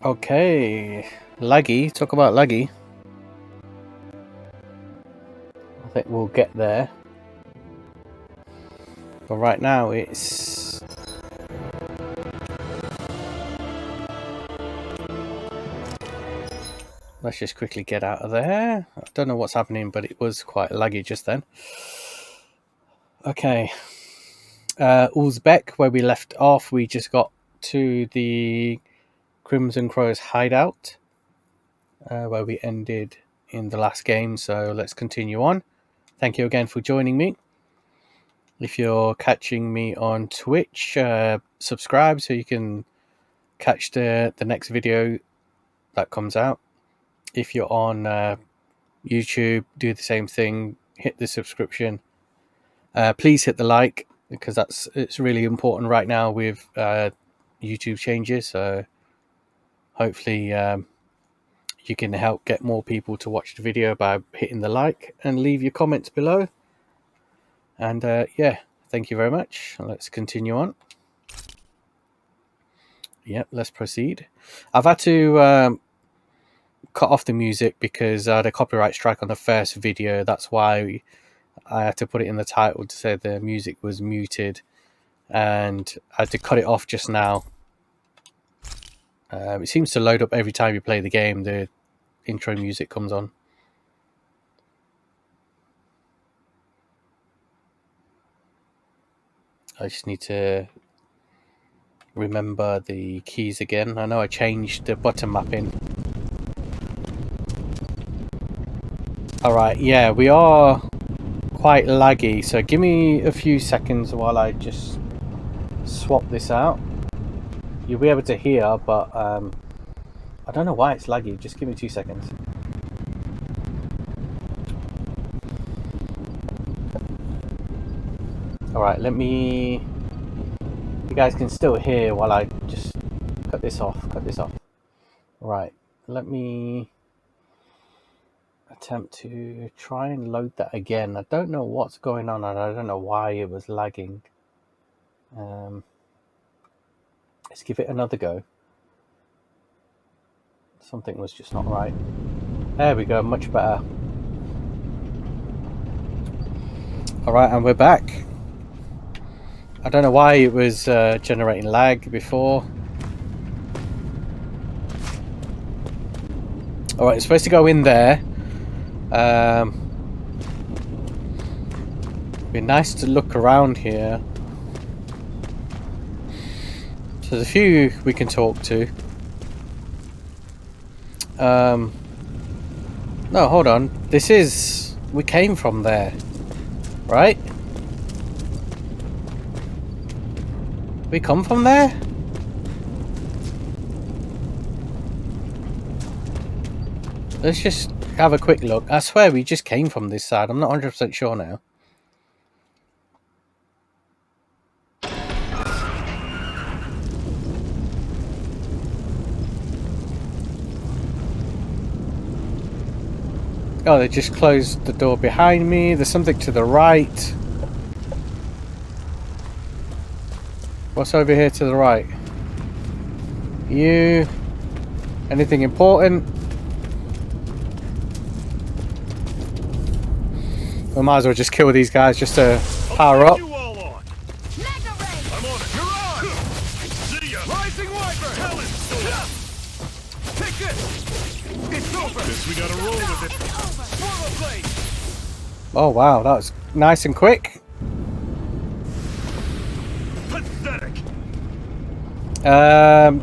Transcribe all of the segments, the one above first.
Okay, laggy. Talk about laggy. I think we'll get there. But right now it's... Let's just quickly get out of there. I don't know what's happening, but it was quite laggy just then. Okay. Ulzebek, where we left off, we just got to the Crimson Crow's hideout, where we ended in the last game. So let's continue on. Thank you again for joining me. If you're catching me on Twitch, subscribe so you can catch the next video that comes out. If you're on YouTube, do the same thing. Hit the subscription. Please hit the like, because it's really important right now with YouTube changes. So hopefully you can help get more people to watch the video by hitting the like and leave your comments below. And yeah, thank you very much. Let's continue on. Yep, let's proceed. I've had to cut off the music because I had a copyright strike on the first video. That's why I had to put it in the title to say the music was muted, and I had to cut it off just now. It seems to load up every time you play the game. The intro music comes on. I just need to remember the keys again. I know I changed the button mapping. Alright, yeah, we are quite laggy, so give me a few seconds while I just swap this out. You'll be able to hear, but I don't know why it's laggy. Just give me 2 seconds. Alright, let me... You guys can still hear while I just cut this off. Right, let me attempt to try and load that again. I don't know what's going on, and I don't know why it was lagging. Let's give it another go. Something was just not right. There we go, much better. Alright, and we're back. I don't know why it was generating lag before. Alright, it's supposed to go in there. Be nice to look around here. So there's a few we can talk to. No, hold on. This is... We came from there, right? We come from there? Let's just have a quick look. I swear we just came from this side. I'm not 100% sure now. Oh, they just closed the door behind me. There's something to the right. What's over here to the right? You... Anything important? We might as well just kill these guys just to power up. Oh wow, that was nice and quick. Pathetic.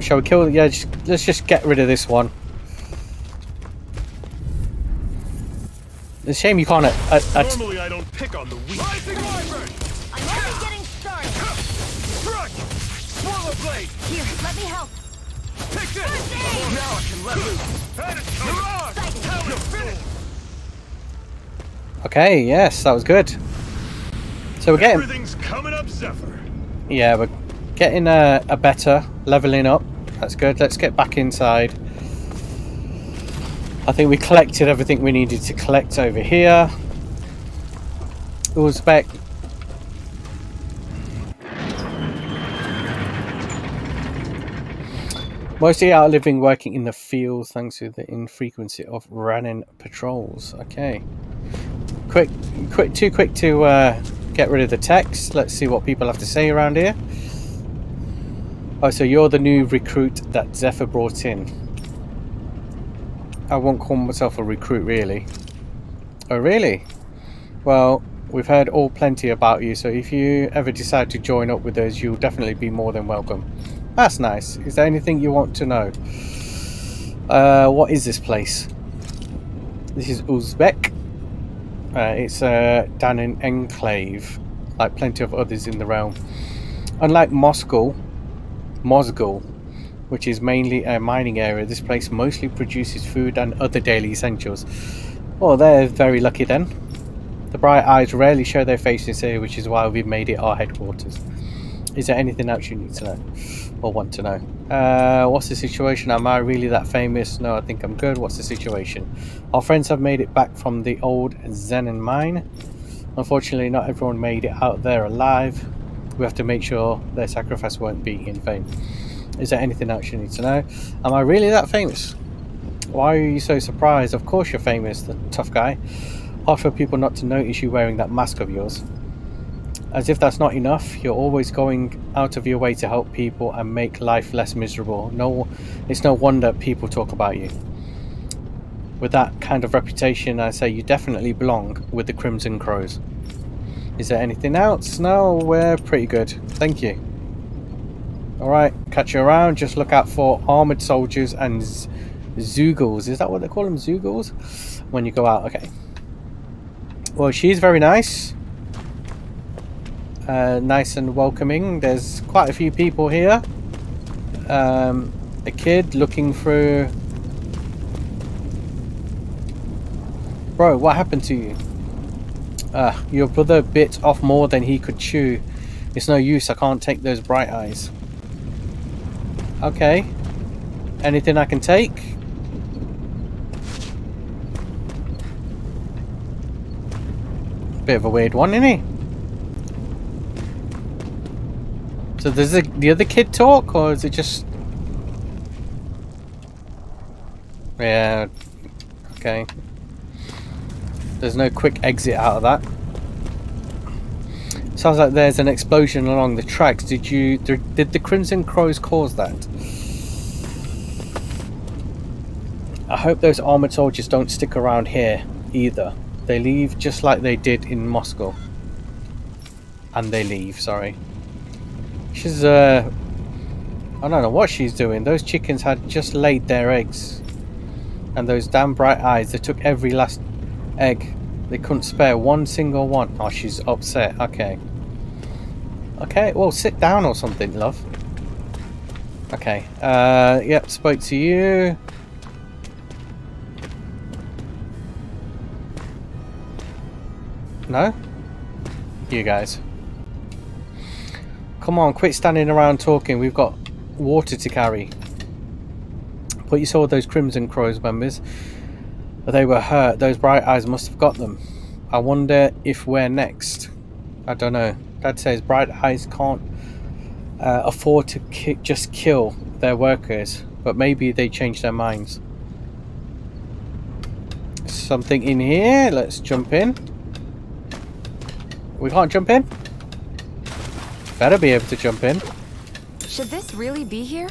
Shall we kill? Yeah, let's just get rid of this one. It's a shame you can't. Normally, I don't pick on the weak. I'm only getting started. Swallow blade. Here, let me help. Take this. First aid. Now I can let loose. You're on. Okay, yes, that was good. So we're getting... Everything's coming up, Zephyr. Yeah, we're getting a better leveling up. That's good. Let's get back inside. I think we collected everything we needed to collect over here. Ulzebek. Mostly out living, working in the field thanks to the infrequency of running patrols. Okay. Too quick to get rid of the text. Let's see what people have to say around here. Oh, so you're the new recruit that Zephyr brought in. I won't call myself a recruit, really. Oh, really? Well, we've heard all plenty about you, so if you ever decide to join up with us, you'll definitely be more than welcome. That's nice. Is there anything you want to know? What is this place? This is Ulzebek. It's down in Enclave, like plenty of others in the realm. Unlike Moscow, which is mainly a mining area, this place mostly produces food and other daily essentials. Well, they're very lucky then. The bright eyes rarely show their faces here, which is why we've made it our headquarters. Is there anything else you need to know or want to know? What's the situation? Am I really that famous? No, I think I'm good. What's the situation? Our friends have made it back from the old Zenon mine. Unfortunately, not everyone made it out there alive. We have to make sure their sacrifice won't be in vain. Is there anything else you need to know? Am I really that famous? Why are you so surprised? Of course you're famous, the tough guy. Hard for people not to notice you wearing that mask of yours. As if that's not enough, you're always going out of your way to help people and make life less miserable. It's no wonder people talk about you. With that kind of reputation, I say you definitely belong with the Crimson Crows. Is there anything else? No, we're pretty good. Thank you. Alright, catch you around. Just look out for armoured soldiers and Zoogles. Is that what they call them? Zoogles? When you go out, okay. Well, she's very nice. Nice and welcoming. There's quite a few people here. A kid looking through... Bro, what happened to you? Your brother bit off more than he could chew. It's no use, I can't take those bright eyes. Okay. Anything I can take? Bit of a weird one, isn't he? So does the other kid talk, or is it just... Yeah, okay. There's no quick exit out of that. Sounds like there's an explosion along the tracks. Did the Crimson Crows cause that? I hope those armored soldiers don't stick around here either. They leave just like they did in Moscow. And they leave, sorry. She's I don't know what she's doing. Those chickens had just laid their eggs. And those damn bright eyes, they took every last egg. They couldn't spare one single one. Oh, she's upset. Okay. Okay, well, sit down or something, love. Okay. Yep, spoke to you. No? You guys. Come on, quit standing around talking. We've got water to carry. But you saw those Crimson Crows members. They were hurt. Those bright eyes must have got them. I wonder if we're next. I don't know. Dad says bright eyes can't afford to just kill their workers. But maybe they changed their minds. Something in here. Let's jump in. We can't jump in? Better be able to jump in. Should this really be here?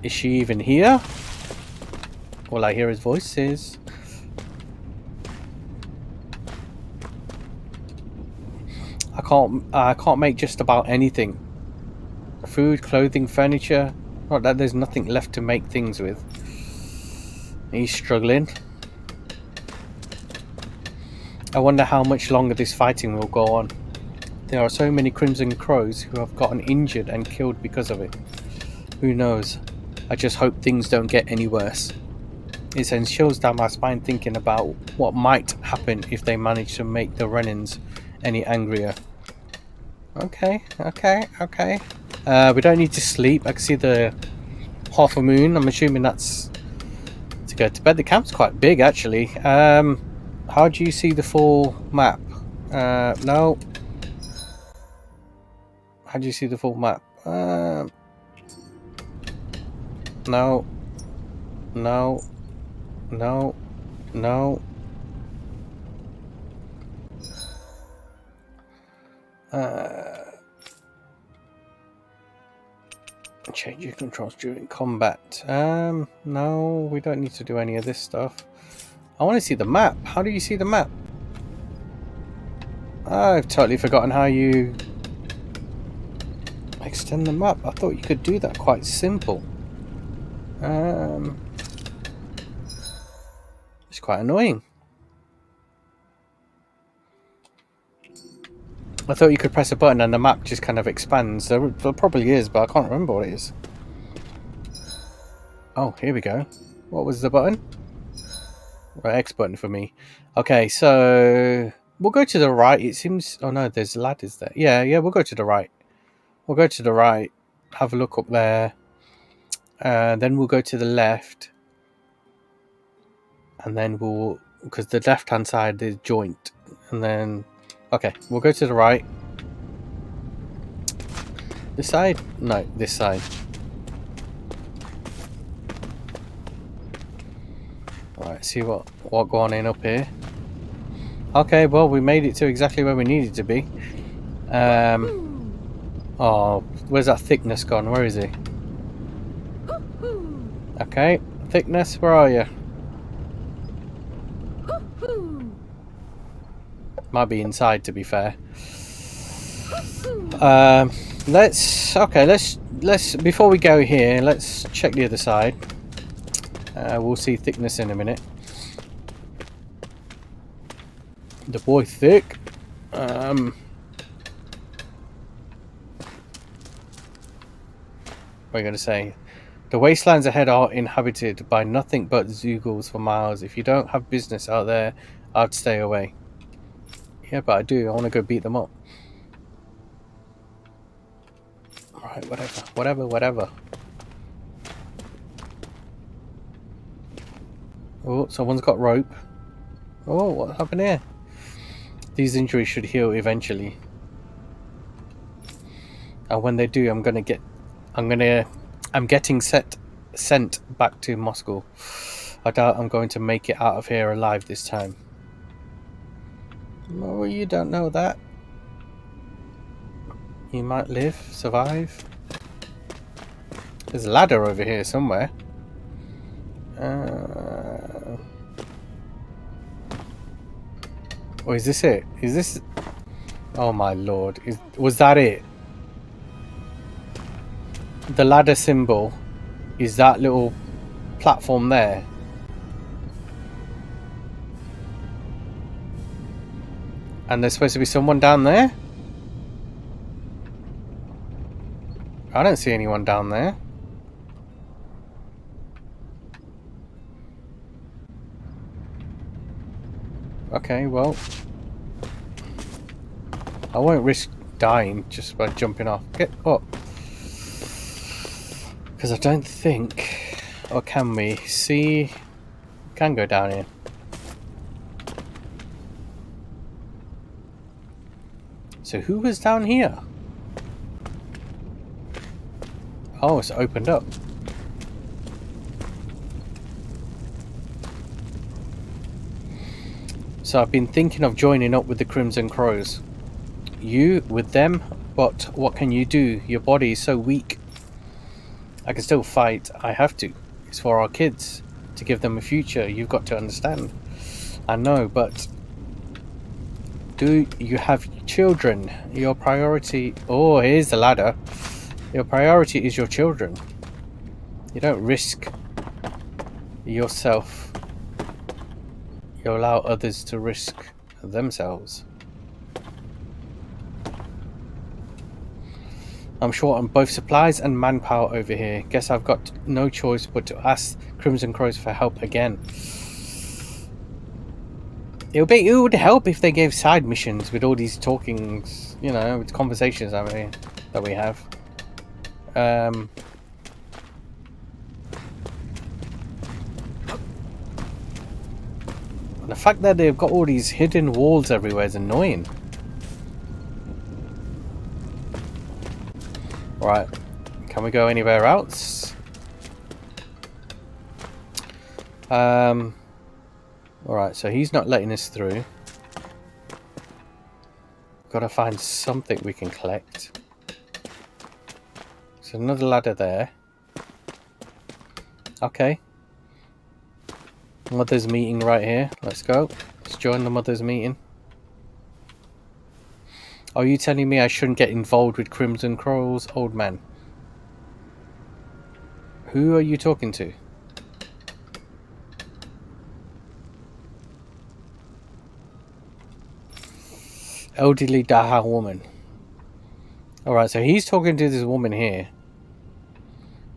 Is she even here? All I hear is voices. I can't make just about anything. Food, clothing, furniture. Not that there's nothing left to make things with. He's struggling. I wonder how much longer this fighting will go on. There are so many Crimson Crows who have gotten injured and killed because of it. Who knows? I just hope things don't get any worse. It sends chills down my spine thinking about what might happen if they manage to make the Renans any angrier. Okay. We don't need to sleep. I can see the half a moon. I'm assuming that's to go to bed. The camp's quite big, actually. How do you see the full map? No. How do you see the full map? No. No. No. No. Change your controls during combat. No, we don't need to do any of this stuff. I want to see the map. How do you see the map? I've totally forgotten how you extend the map. I thought you could do that quite simple. It's quite annoying. I thought you could press a button and the map just kind of expands. There probably is, but I can't remember what it is. Oh, here we go. What was the button? Right, X button for me. Okay, so we'll go to the right. It seems... Oh no, there's ladders there. Yeah, we'll go to the right. We'll go to the right. Have a look up there. Then we'll go to the left. And then we'll... Because the left-hand side is joint. And then... Okay, we'll go to the right. This side? No, this side. Alright, see what going on up here. Okay, well, we made it to exactly where we needed to be. Oh, where's that thickness gone? Where is he? Okay, thickness, where are you? Might be inside, to be fair. Let's before we go here, let's check the other side. We'll see thickness in a minute. The boy thick. What are you going to say? The wastelands ahead are inhabited by nothing but Zeugles for miles. If you don't have business out there, I'd stay away. Yeah, but I do. I want to go beat them up. Alright, whatever. Oh, someone's got rope. Oh, what happened here? These injuries should heal eventually. And when they do, I'm getting sent back to Moscow. I doubt I'm going to make it out of here alive this time. Oh, you don't know that. You might live, survive. There's a ladder over here somewhere. Oh, is this it? Is this... Oh my lord. Was that it? The ladder symbol is that little platform there. And there's supposed to be someone down there? I don't see anyone down there. Okay, well, I won't risk dying just by jumping off. Get up. Because I don't think... Or can we? See... Can go down here. So who was down here? Oh, it's opened up. So I've been thinking of joining up with the Crimson Crows. You with them, but what can you do? Your body is so weak. I can still fight. I have to. It's for our kids. To give them a future. You've got to understand. I know, but... Do you have children? Your priority... Oh, here's the ladder. Your priority is your children. You don't risk yourself. You allow others to risk themselves. I'm short on both supplies and manpower over here. Guess I've got no choice but to ask Crimson Crows for help again. It would help if they gave side missions with all these talkings, you know, with conversations that we have. And the fact that they've got all these hidden walls everywhere is annoying. Right, can we go anywhere else? Alright, so he's not letting us through. Gotta find something we can collect. There's another ladder there. Okay. Mother's meeting right here. Let's go. Let's join the mother's meeting. Are you telling me I shouldn't get involved with Crimson Crows, old man? Who are you talking to? Elderly Daha woman. Alright, so he's talking to this woman here.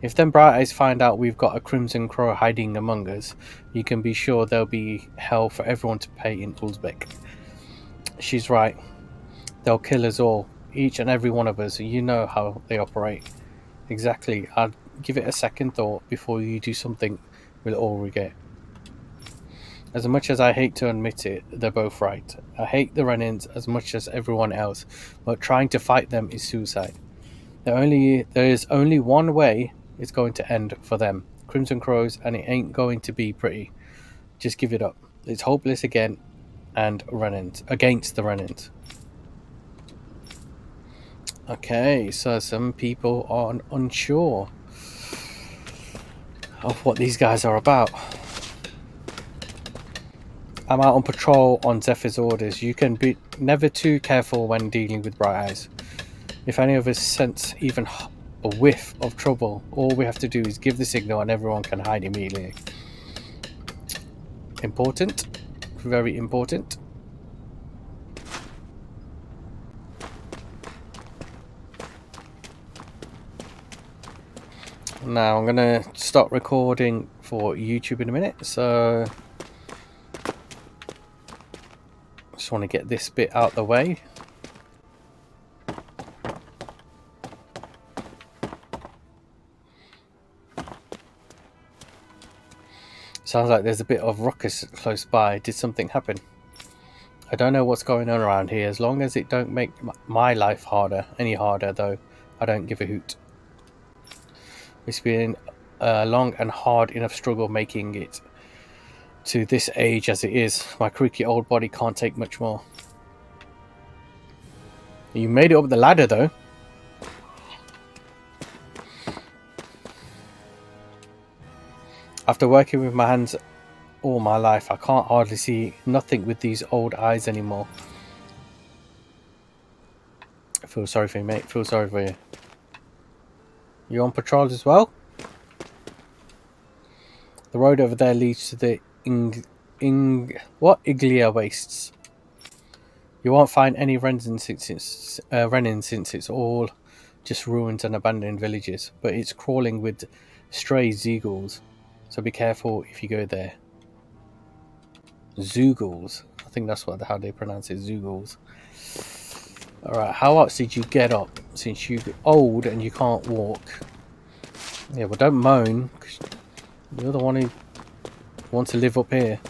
If them Bright Eyes find out we've got a Crimson Crow hiding among us, you can be sure there'll be hell for everyone to pay in Ulzebek. She's right. They'll kill us all. Each and every one of us. You know how they operate. Exactly. I'd give it a second thought before you do something we'll all regret. As much as I hate to admit it, they're both right. I hate the run-ins as much as everyone else, but trying to fight them is suicide. There is only one way it's going to end for them. Crimson Crows, and it ain't going to be pretty. Just give it up. It's hopeless again and run-ins. Against the run-ins. Okay, so some people are unsure of what these guys are about. I'm out on patrol on Zephyr's orders. You can be never too careful when dealing with Bright Eyes. If any of us sense even a whiff of trouble, all we have to do is give the signal and everyone can hide immediately. Important. Very important. Now I'm going to start recording for YouTube in a minute, so just want to get this bit out the way. Sounds like there's a bit of ruckus close by. Did something happen? I don't know what's going on around here. As long as it don't make my life any harder though, I don't give a hoot. It's been a long and hard enough struggle making it to this age as it is. My creaky old body can't take much more. You made it up the ladder though. After working with my hands all my life, I can't hardly see nothing with these old eyes anymore. I feel sorry for you, mate. I feel sorry for you. You on patrol as well? The road over there leads to the Iglia wastes. You won't find any run-ins since it's all just ruins and abandoned villages, but it's crawling with stray zeugles, so be careful if you go there. Zeugles. I think that's how they pronounce it, zeugles. Alright, how else did you get up since you're old and you can't walk? Yeah, well don't moan, 'cause you're the one who wants to live up here.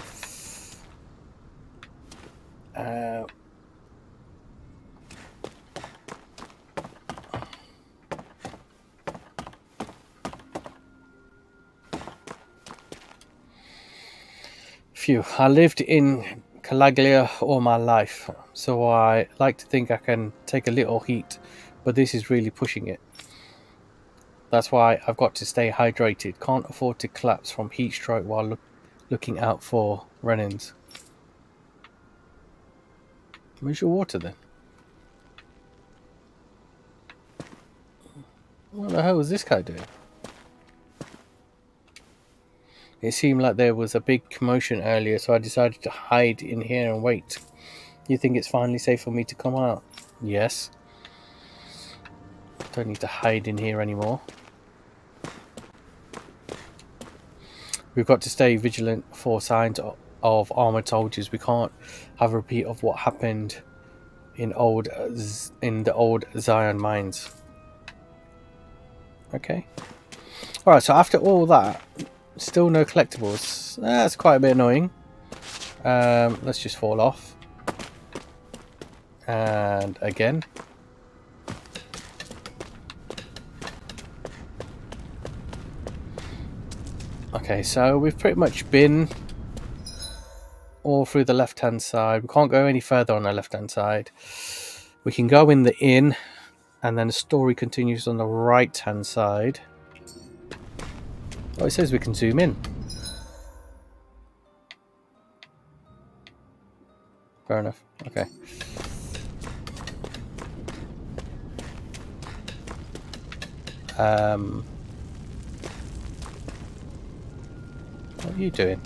Phew, I lived in Calaglia all my life, so I like to think I can take a little heat, but this is really pushing it. That's why I've got to stay hydrated. Can't afford to collapse from heat stroke while looking out for run-ins. Where's your water then? What the hell was this guy doing? It seemed like there was a big commotion earlier, so I decided to hide in here and wait. You think it's finally safe for me to come out? Yes. Don't need to hide in here anymore. We've got to stay vigilant for signs of armored soldiers. We can't have a repeat of what happened in the old Zion mines. Okay. Alright, so after all that, still no collectibles. That's quite a bit annoying. Let's just fall off. And again. Okay, so we've pretty much been all through the left hand side. We can't go any further on the left hand side. We can go in the inn, and then the story continues on the right hand side. Oh, it says we can zoom in. Fair enough. Okay. What are you doing?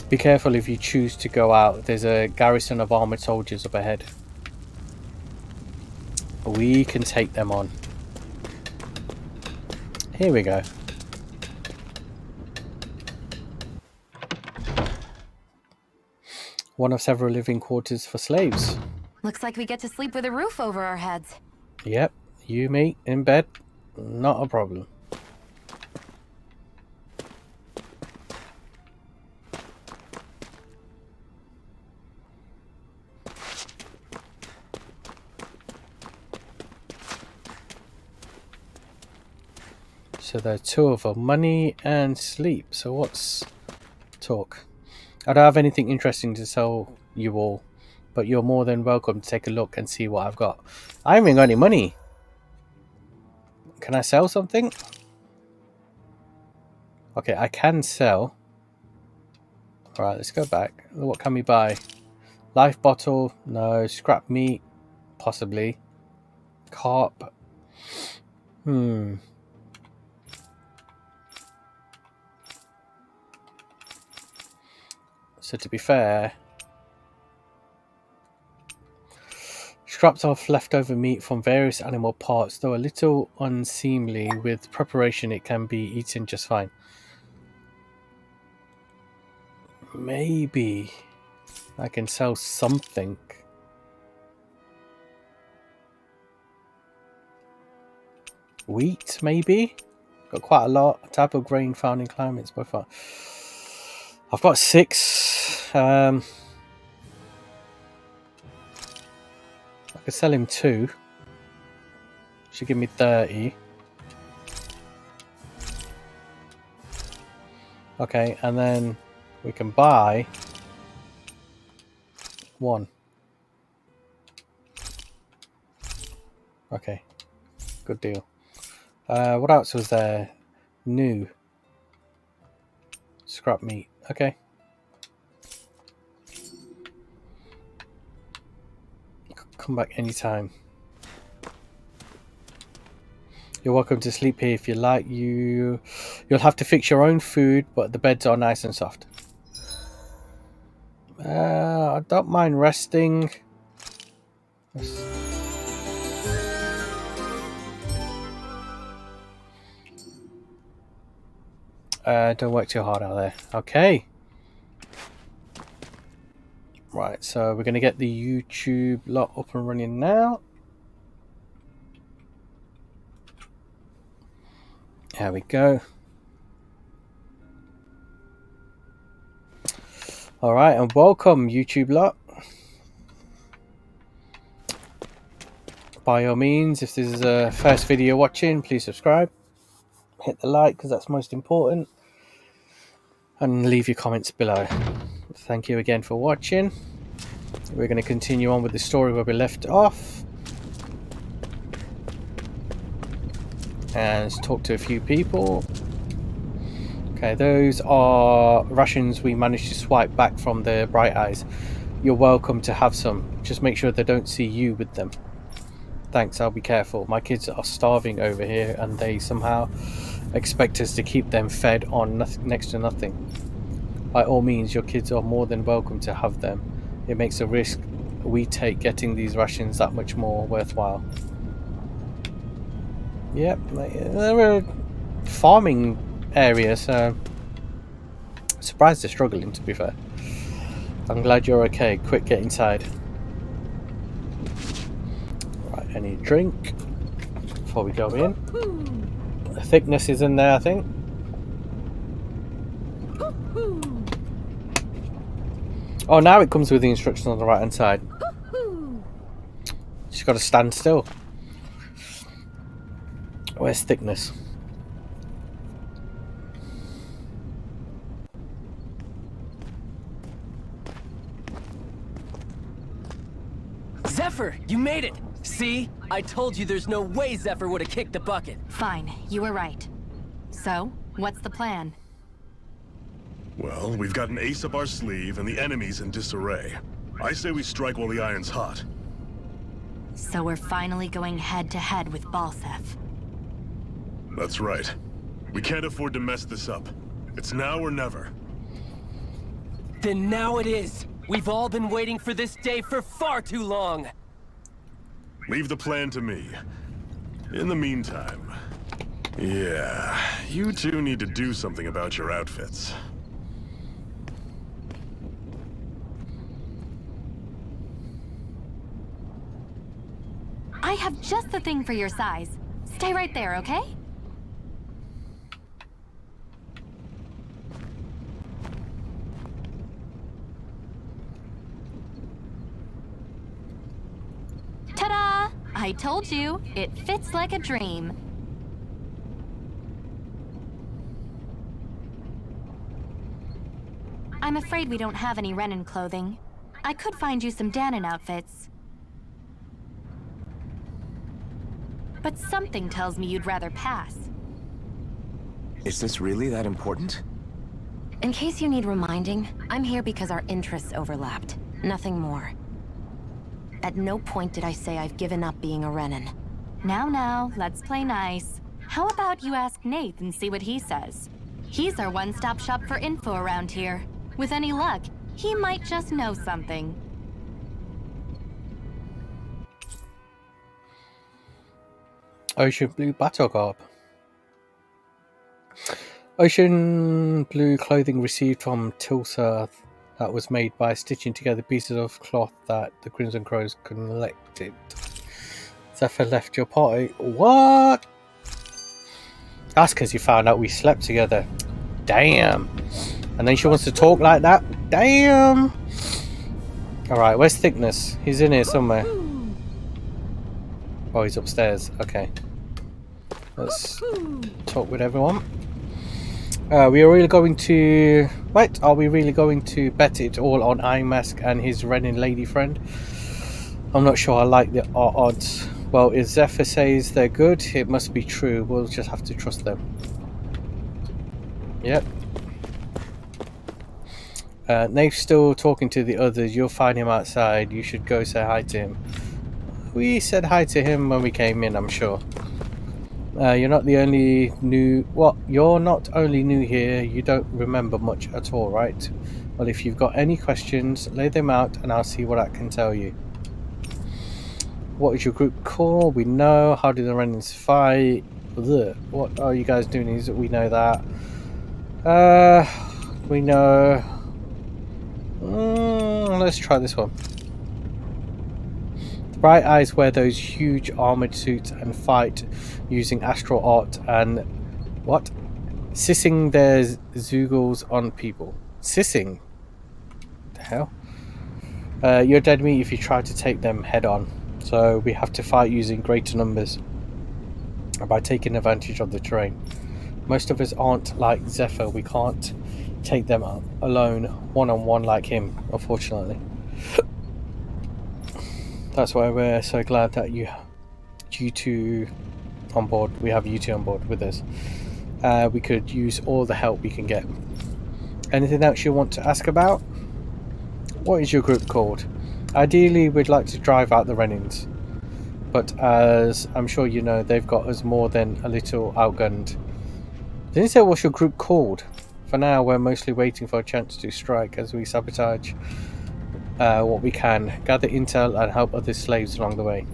Be careful if you choose to go out. There's a garrison of armored soldiers up ahead. We can take them on. Here we go. One of several living quarters for slaves. Looks like we get to sleep with a roof over our heads. Yep, you, me, in bed. Not a problem. So there are two of them, money and sleep. So what's talk? I don't have anything interesting to sell you all, but you're more than welcome to take a look and see what I've got. I haven't got any money. Can I sell something? Okay, I can sell. Alright, let's go back. What can we buy? Life bottle? No. Scrap meat? Possibly. Carp? So to be fair, scrapped off leftover meat from various animal parts, though a little unseemly. With preparation it can be eaten just fine. Maybe I can sell something. Wheat, maybe? Got quite a lot. A type of grain found in climates by far. I've got 6. I could sell him 2. Should give me 30. Okay, and then we can buy 1. Okay, good deal. What else was there? New. Scrap meat. Okay. Come back anytime. You're welcome to sleep here if you like. You'll have to fix your own food, but the beds are nice and soft. I don't mind resting. Don't work too hard out there. Okay. Right, so we're going to get the YouTube lot up and running now. There we go. Alright, and welcome YouTube lot. By all means, if this is a first video watching, please subscribe. Hit the like because that's most important. And leave your comments below. Thank you again for watching. We're going to continue on with the story where we left off. And let's talk to a few people. Okay, those are rations we managed to swipe back from the Bright Eyes. You're welcome to have some. Just make sure they don't see you with them. Thanks, I'll be careful. My kids are starving over here and they somehow expect us to keep them fed on next to nothing. By all means, your kids are more than welcome to have them. It makes the risk we take getting these rations that much more worthwhile. Yep, they're a farming area, so surprised they're struggling, to be fair. I'm glad you're okay. Quick, get inside. Right, I need a drink before we go in. The thickness is in there, I think. Oh, now it comes with the instructions on the right hand side. Just got to stand still. Where's thickness? Zephyr, you made it! See? I told you there's no way Zephyr would have kicked the bucket. Fine, you were right. So, what's the plan? Well, we've got an ace up our sleeve and the enemy's in disarray. I say we strike while the iron's hot. So we're finally going head-to-head with Balsef. That's right. We can't afford to mess this up. It's now or never. Then now it is! We've all been waiting for this day for far too long! Leave the plan to me. In the meantime... Yeah, you two need to do something about your outfits. I have just the thing for your size. Stay right there, okay? Ta-da! I told you, it fits like a dream. I'm afraid we don't have any Renin clothing. I could find you some Danon outfits. But something tells me you'd rather pass. Is this really that important? In case you need reminding, I'm here because our interests overlapped. Nothing more. At no point did I say I've given up being a Renin. Now, let's play nice. How about you ask Nath and see what he says? He's our one-stop shop for info around here. With any luck, he might just know something. Ocean Blue Battle Garb. Ocean blue clothing received from Tilsa that was made by stitching together pieces of cloth that the Crimson Crows collected. Zephyr left your party. What? That's because you found out we slept together. Damn. And then she wants to talk like that? Damn. Alright, where's Thickness? He's in here somewhere. Oh, he's upstairs. Let's talk with everyone. We are really going to... Wait, are we really going to bet it all on Iron Mask and his Renin lady friend? I'm not sure I like the odds. Well, if Zephyr says they're good, it must be true. We'll just have to trust them. Yep. Nate's still talking to the others. You'll find him outside. You should go say hi to him. We said hi to him when we came in, I'm sure. You're not the only new... What? You're not only new here, you don't remember much at all, right? Well, if you've got any questions, lay them out and I'll see what I can tell you. What is your group called? We know. How did the Renins fight? Ugh. What are you guys doing? We know that. We know... let's try this one. The Bright Eyes wear those huge armored suits and fight using astral art and what? Sissing their zoogles on people. Sissing? What the hell? You're dead meat if you try to take them head on. So we have to fight using greater numbers and by taking advantage of the terrain. Most of us aren't like Zephyr. We can't take them alone, one-on-one like him, unfortunately. That's why we're so glad that you two on board. We have you two on board with us. We could use all the help we can get. Anything else you want to ask about? What is your group called? Ideally, we'd like to drive out the Renins, but as I'm sure you know, they've got us more than a little outgunned. Didn't say what's your group called. For now, we're mostly waiting for a chance to strike as we sabotage what we can, gather intel and help other slaves along the way.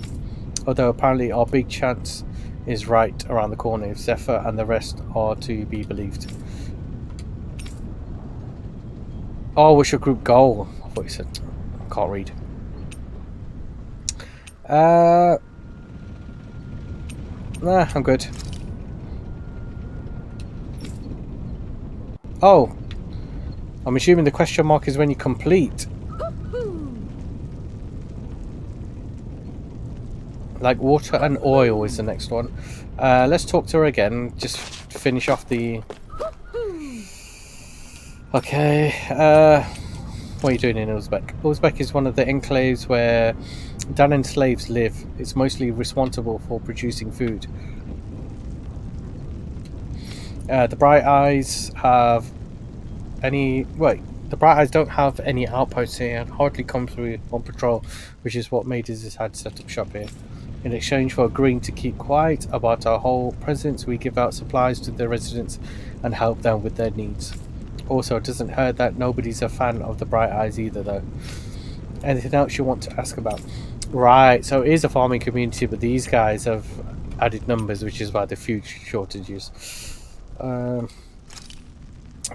Although apparently our big chance is right around the corner if Zephyr and the rest are to be believed. Oh, what's your group goal? I thought you said... I can't read. Nah, I'm good. Oh, I'm assuming the question mark is when you complete. Like water and oil is the next one. Let's talk to her again. Just finish off the... Okay. What are you doing in Ulzebek? Ulzebek is one of the enclaves where Danan slaves live. It's mostly responsible for producing food. The Bright Eyes have any... Wait. The Bright Eyes don't have any outposts here and hardly come through on patrol, which is what made us decide to set up shop here. In exchange for agreeing to keep quiet about our whole presence, we give out supplies to the residents and help them with their needs. Also, it doesn't hurt that nobody's a fan of the Bright Eyes either, though. Anything else you want to ask about? Right, so it is a farming community, but these guys have added numbers, which is why the food shortages. A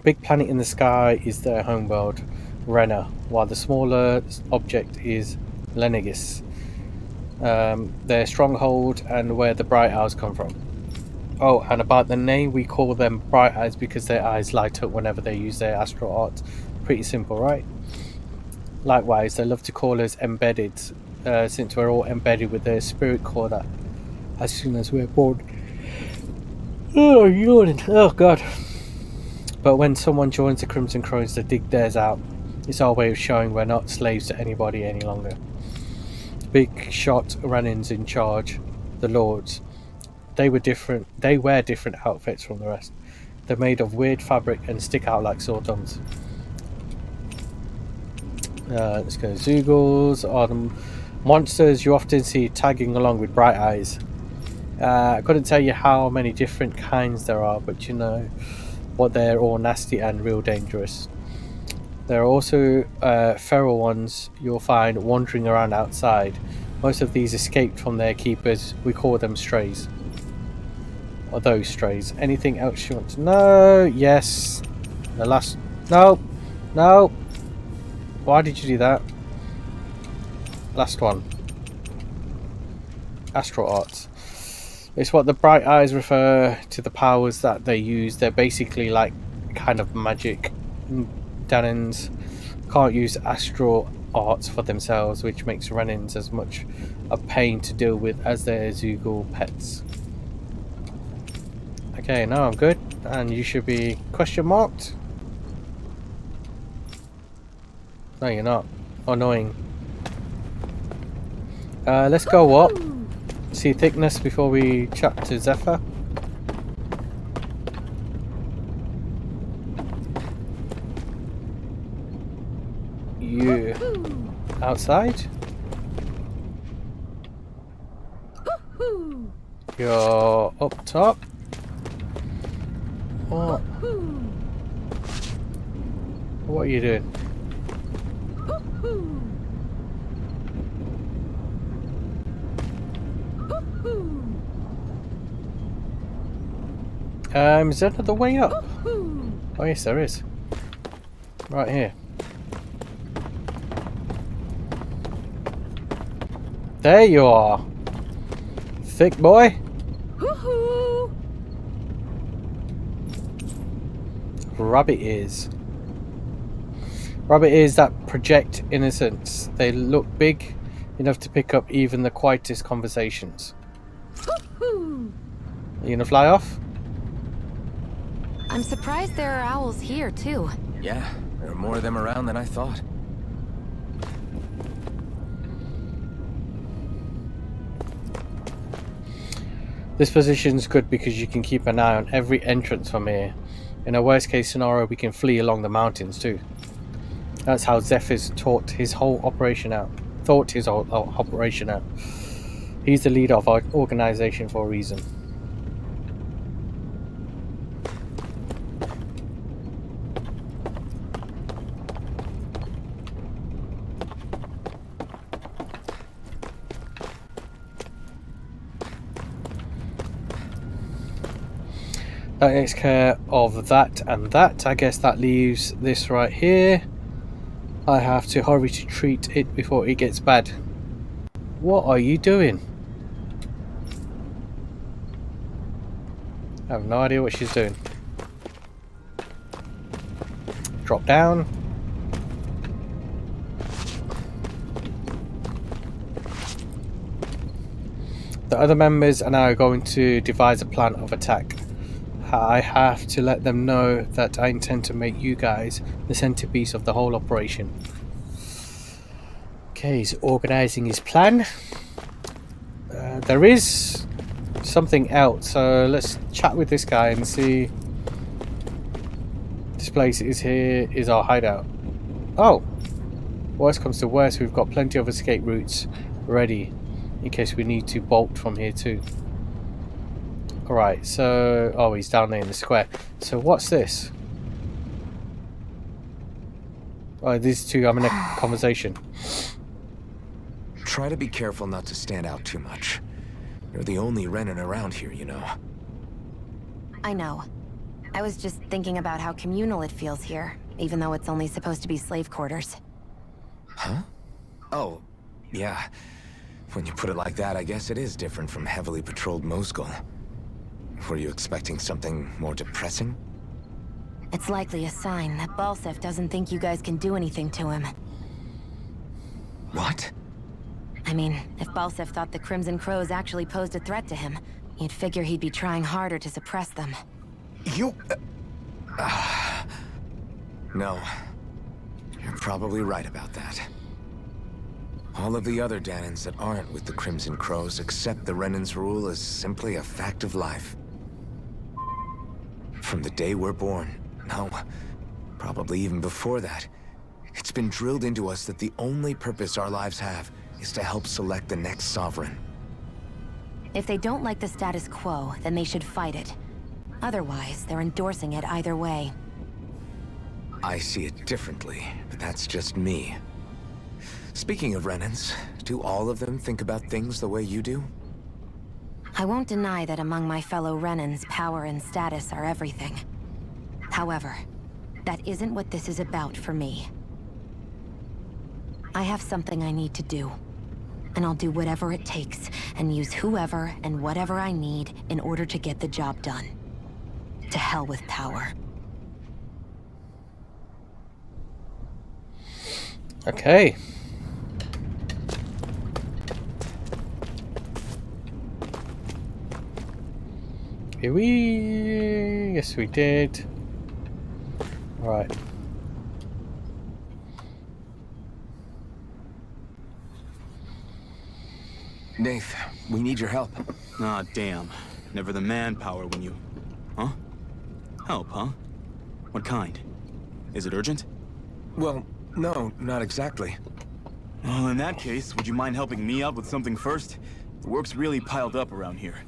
big planet in the sky is their homeworld, Renna, while the smaller object is Lenegis. Their stronghold and where the Bright Eyes come from. Oh, and about the name, we call them Bright Eyes because their eyes light up whenever they use their astral art. Pretty simple, right? Likewise, they love to call us embedded, since we're all embedded with their spirit core that as soon as we're born. Oh, yawning. Oh, God. But when someone joins the Crimson Crows, they dig theirs out. It's our way of showing we're not slaves to anybody any longer. Big shot Ranins in charge, the Lords. They wear different outfits from the rest. They're made of weird fabric and stick out like sore thumbs. Let's go. Zoogles are the monsters you often see tagging along with Bright Eyes. I couldn't tell you how many different kinds there are, but you know what, they're all nasty and real dangerous. There are also feral ones you'll find wandering around outside. Most of these escaped from their keepers. We call them strays. Or those strays. Anything else you want to know? Yes. The last... No. No. Why did you do that? Last one. Astral arts. It's what the Bright Eyes refer to the powers that they use. They're basically like kind of magic. Danans can't use astral arts for themselves, which makes Renins as much a pain to deal with as their Zoogle pets. Okay, now I'm good, and you should be question marked. No, you're not. Annoying. Let's go up. See thickness before we chat to Zephyr. You outside? You're up top. What? What are you doing? Is there another way up? Oh yes, there is. Right here. There you are. Thick boy. Rabbit ears. Rabbit ears that project innocence. They look big enough to pick up even the quietest conversations. Are you gonna fly off? I'm surprised there are owls here, too. Yeah, there are more of them around than I thought. This position's good because you can keep an eye on every entrance from here. In a worst case scenario, we can flee along the mountains too. That's how Zephyr's thought his whole operation out. He's the leader of our organization for a reason. That takes care of that and that. I guess that leaves this right here. I have to hurry to treat it before it gets bad. What are you doing? I have no idea what she's doing. Drop down. The other members are now going to devise a plan of attack. I have to let them know that I intend to make you guys the centerpiece of the whole operation. Okay, he's organizing his plan. There is something else, so let's chat with this guy and see. This place is our hideout. Oh, worst comes to worst, we've got plenty of escape routes ready in case we need to bolt from here too. Alright, so... oh, he's down there in the square. So what's this? Oh, these two having a conversation. Try to be careful not to stand out too much. You're the only Renan around here, you know. I know. I was just thinking about how communal it feels here, even though it's only supposed to be slave quarters. Huh? Oh, yeah. When you put it like that, I guess it is different from heavily patrolled Mosul. Were you expecting something more depressing? It's likely a sign that Balsef doesn't think you guys can do anything to him. What? I mean, if Balsef thought the Crimson Crows actually posed a threat to him, you'd figure he'd be trying harder to suppress them. You... No. You're probably right about that. All of the other Danans that aren't with the Crimson Crows accept the Renan's rule as simply a fact of life. From the day we're born, no, probably even before that, it's been drilled into us that the only purpose our lives have is to help select the next sovereign. If they don't like the status quo, then they should fight it. Otherwise, they're endorsing it either way. I see it differently, but that's just me. Speaking of Renans, do all of them think about things the way you do? I won't deny that among my fellow Renans, power and status are everything. However, that isn't what this is about for me. I have something I need to do, and I'll do whatever it takes, and use whoever and whatever I need in order to get the job done. To hell with power. Okay. Did we? Yes, we did. Right. Nath, we need your help. Ah, damn. Never the manpower when you... Huh? Help, huh? What kind? Is it urgent? Well, no, not exactly. Well, in that case, would you mind helping me out with something first? The work's really piled up around here.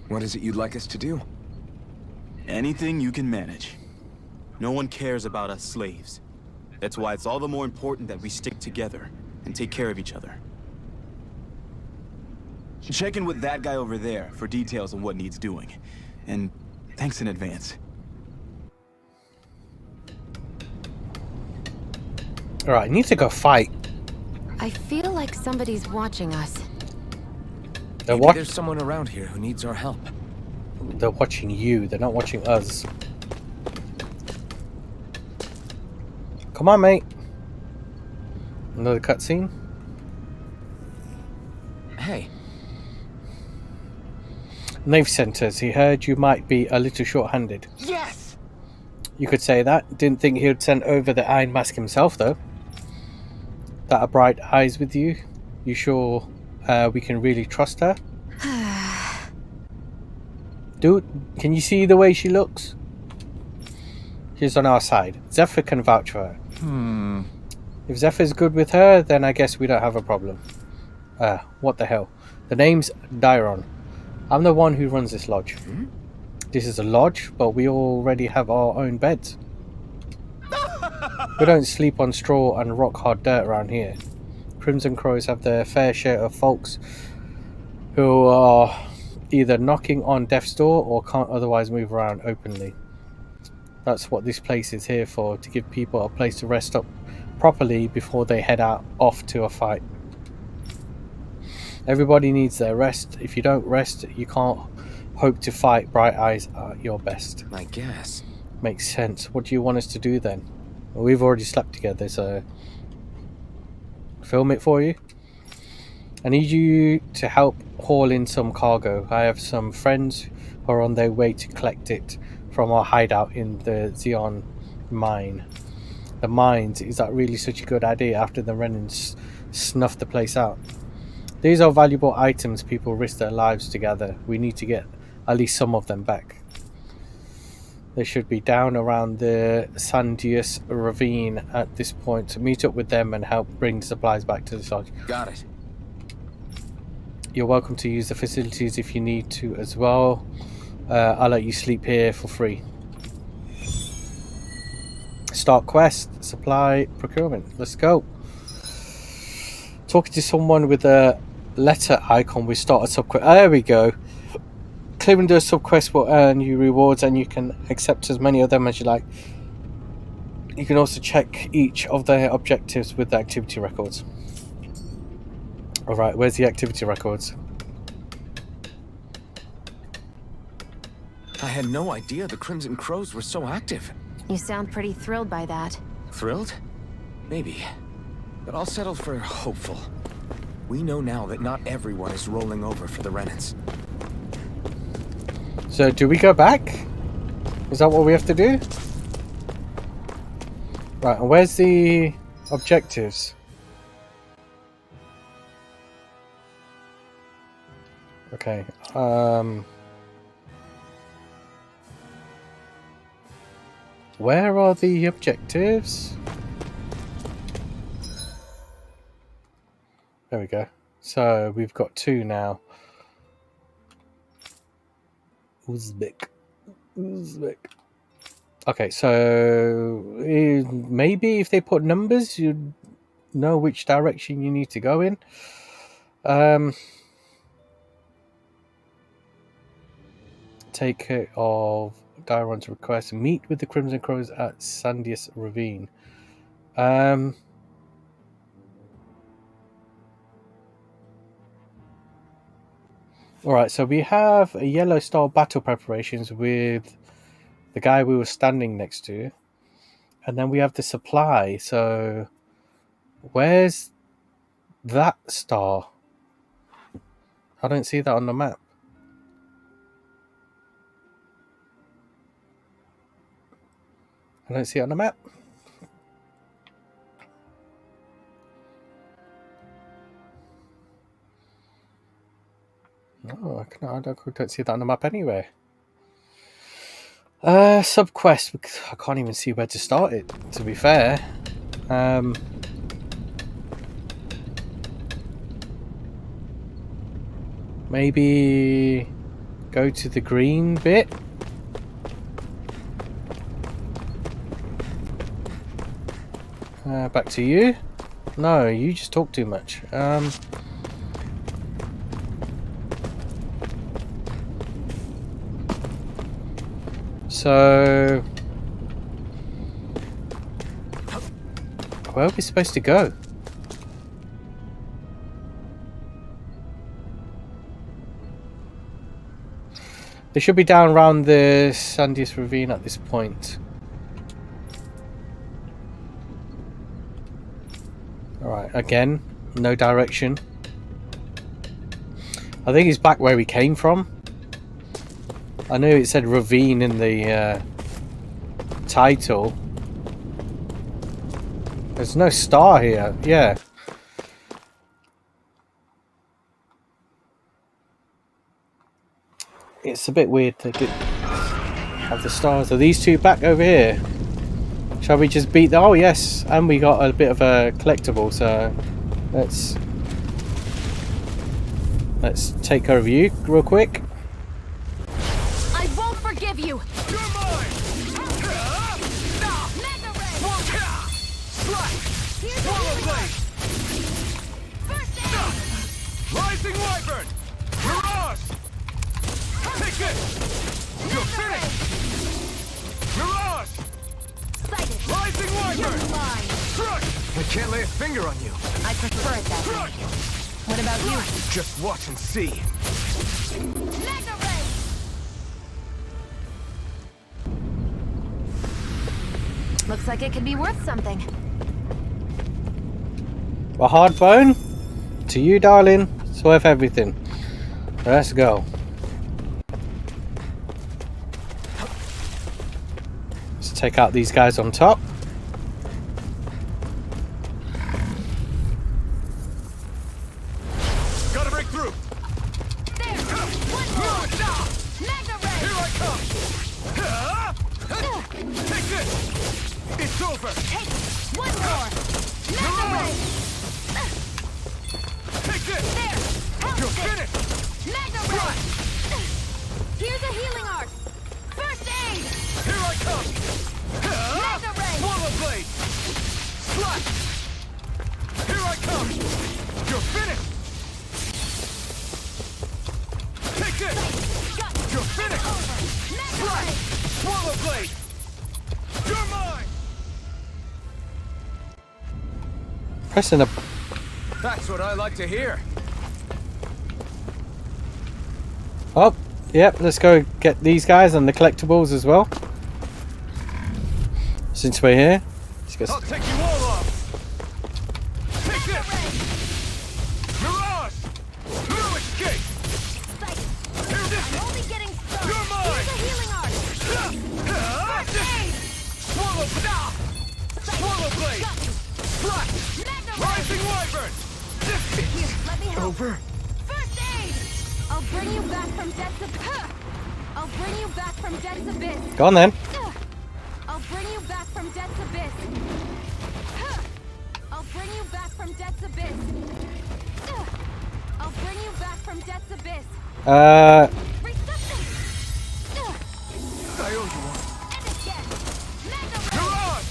What is it you'd like us to do? Anything you can manage. No one cares about us slaves. That's why it's all the more important that we stick together and take care of each other. Check in with that guy over there for details on what needs doing. And thanks in advance. Alright, I need to go fight. I feel like somebody's watching us. Maybe there's someone around here who needs our help. They're watching you, they're not watching us. Come on, mate. Another cutscene. Hey. Nave centers. He heard you might be a little short-handed. Yes! You could say that. Didn't think he would send over the Iron Mask himself, though. That a bright eyes with you. You sure we can really trust her? Dude, can you see the way she looks? She's on our side. Zephyr can vouch for her. If Zephyr's good with her, then I guess we don't have a problem. What the hell? The name's Dairon. I'm the one who runs this lodge. This is a lodge, but we already have our own beds. We don't sleep on straw and rock hard dirt around here. Crimson Crows have their fair share of folks who are either knocking on death's door or can't otherwise move around openly. That's what this place is here for, to give people a place to rest up properly before they head out off to a fight. Everybody needs their rest. If you don't rest, you can't hope to fight Bright Eyes at your best. I guess. Makes sense. What do you want us to do then? Well, we've already slept together, so film it for you. I need you to help haul in some cargo. I have some friends who are on their way to collect it from our hideout in the Shionne mine. The mines, is that really such a good idea after the Renans snuffed the place out? These are valuable items people risk their lives to gather. We need to get at least some of them back. They should be down around the Sandius ravine at this point. So meet up with them and help bring supplies back to the lodge. Got it. You're welcome to use the facilities if you need to as well. I'll let you sleep here for free. Start quest, supply, procurement. Let's go. Talking to someone with a letter icon, we start a subquest. There we go. Clearing those subquests will earn you rewards and you can accept as many of them as you like. You can also check each of their objectives with the activity records. Alright, where's the activity records? I had no idea the Crimson Crows were so active. You sound pretty thrilled by that. Thrilled? Maybe. But I'll settle for hopeful. We know now that not everyone is rolling over for the Renans. So, do we go back? Is that what we have to do? Right, and where's the objectives? Okay, where are the objectives? There we go. So, we've got 2 now. Ulzebek. Okay, so maybe if they put numbers, you know which direction you need to go in. Take care of Diron's request. Meet with the Crimson Crows at Sandius Ravine. Alright, so we have a yellow star battle preparations with the guy we were standing next to. And then we have the supply. So where's that star? I don't see that on the map. I don't see it on the map. No, I don't see that on the map anywhere. Subquest. I can't even see where to start it, to be fair. Maybe go to the green bit. Back to you. No, you just talk too much. So where are we supposed to go? They should be down around the Sandius Ravine at this point. Alright, again, no direction. I think it's back where we came from. I knew it said ravine in the title. There's no star here. Yeah. It's a bit weird to have the stars. Are these 2 back over here? Shall we just beat the... Oh, yes. And we got a bit of a collectible, so let's take care of you real quick. I won't forgive you. You're mine! Swallow blade! First aid. Rising wyvern! Mirage! Take this! You're finished! Mirage! Sighted. Rising You're Wyvern! mine. Crush! I can't lay a finger on you. I prefer it that way. Crush! What about you? Just watch and see. Mega ray. Looks like it could be worth something. A hard bone? To you, darling. It's worth everything. Let's go. Let's take out these guys on top. Gotta break through. There. One more. Mega ray. Here I come. Take this. It's over. Take one more. Mega ray. Take this. There. Help You're it. finished. Mega ray. Here's a healing art. First aid. Here I come. Mega ray. Swallow blade. Slash. Here I come. You're finished. Take this. Got You're finished. Mega ray. Swallow blade. You're mine. Pressing a... That's what I like to hear. Oh, yep, let's go get these guys and the collectibles as well. Since we're here. Let's get... I'll take you all off. Take this. Mirage. No escape. Sighted. Here this I'm only getting started. You're mine. Here's a healing art. First aid. Swallow. Swallow blade. Got you. Slash. Mega ray. Rising Wyvern. Here, let me help. Over. First aid. I'll bring you back from death's abyss. I'll bring you back from death's abyss. Go on then. I'll bring you back from death's abyss. I'll bring you back from death's abyss. I'll bring you back from death's abyss. Reception. I owe you one. And again. Mega ray. Mirage.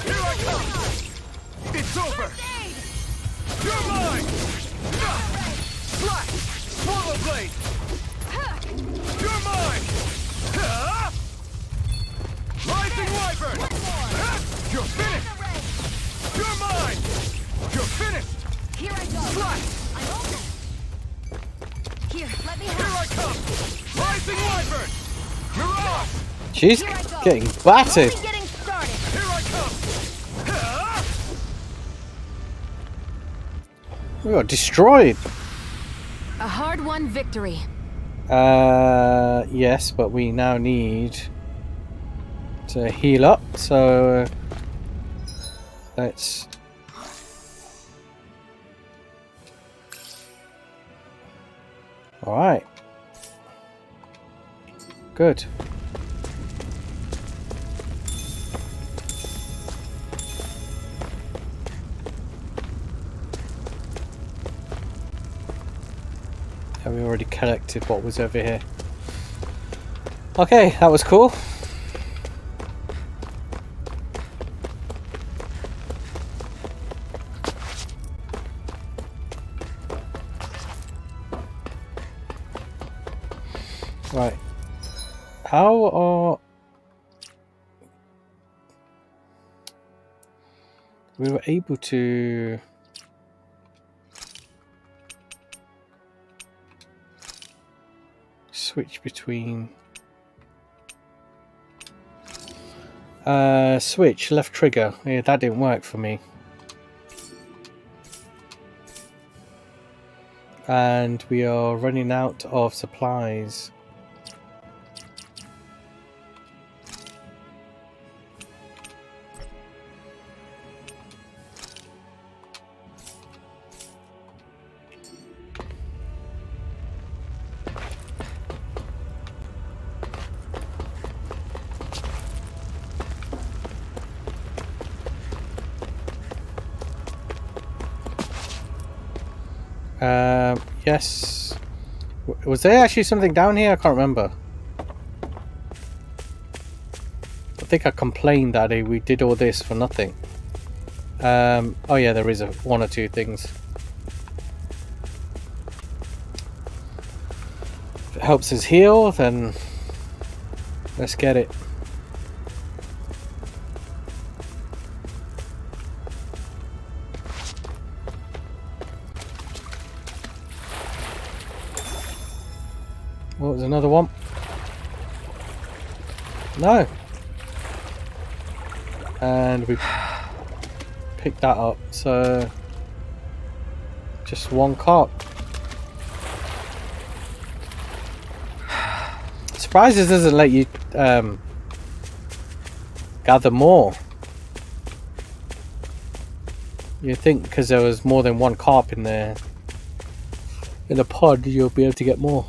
Here I come. It's over. First aid. You're mine. Slash. Swallow blade. You're mine. Rising Wyvern. One more. You're finished. Mega ray. You're mine. You're finished. Here I go. Slash. I'm open. Here, let me Here I help. come. Rising Wyvern. Mirage. She's Here I go. getting battered. Only getting started. Here I come. We got destroyed. A hard-won victory. Yes, but we now need to heal up. So let's... Alright. Good. Yeah, we already collected what was over here. Okay, that was cool. Right. How are... We were able to... switch between... switch, left trigger. Yeah, that didn't work for me. And we are running out of supplies. Yes. Was there actually something down here? I can't remember. I think I complained that we did all this for nothing. Oh yeah, there is one or two things. If it helps us heal, then let's get it. What was another one? No. And we picked that up, so just one cart. Surprises doesn't let you gather more. You think because there was more than one carp in there in a pod, you'll be able to get more.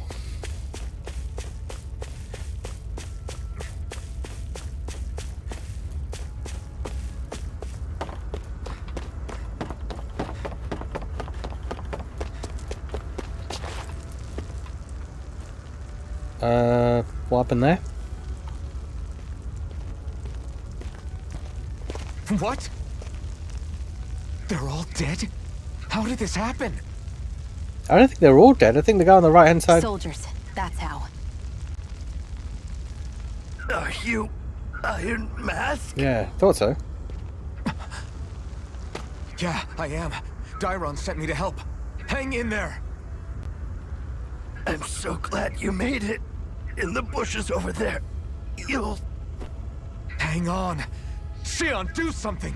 What happened there? What? They're all dead? How did this happen? I don't think they're all dead. I think the guy on the right hand side. Soldiers, that's how. Are you Iron Mask? Yeah, thought so. Yeah, I am. Dairon sent me to help. Hang in there. I'm so glad you made it. In the bushes over there. You'll... Hang on. Shionne, do something!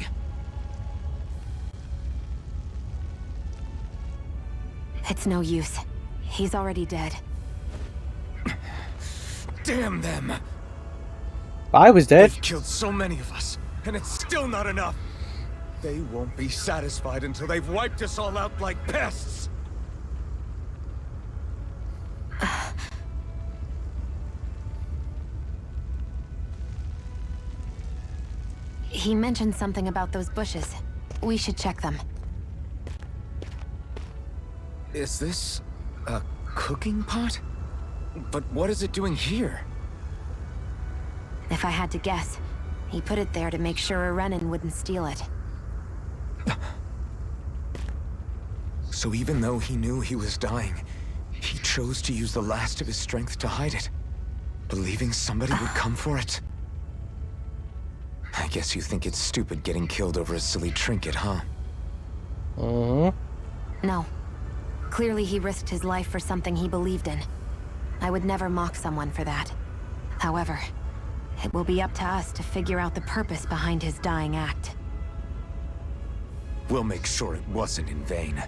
It's no use. He's already dead. Damn them! I was dead. They've killed so many of us, and it's still not enough! They won't be satisfied until they've wiped us all out like pests! He mentioned something about those bushes. We should check them. Is this a cooking pot? But what is it doing here? If I had to guess, he put it there to make sure a Renin wouldn't steal it. So even though he knew he was dying, he chose to use the last of his strength to hide it, believing somebody would come for it. I guess you think it's stupid getting killed over a silly trinket, huh? No. Clearly he risked his life for something he believed in. I would never mock someone for that. However, it will be up to us to figure out the purpose behind his dying act. We'll make sure it wasn't in vain.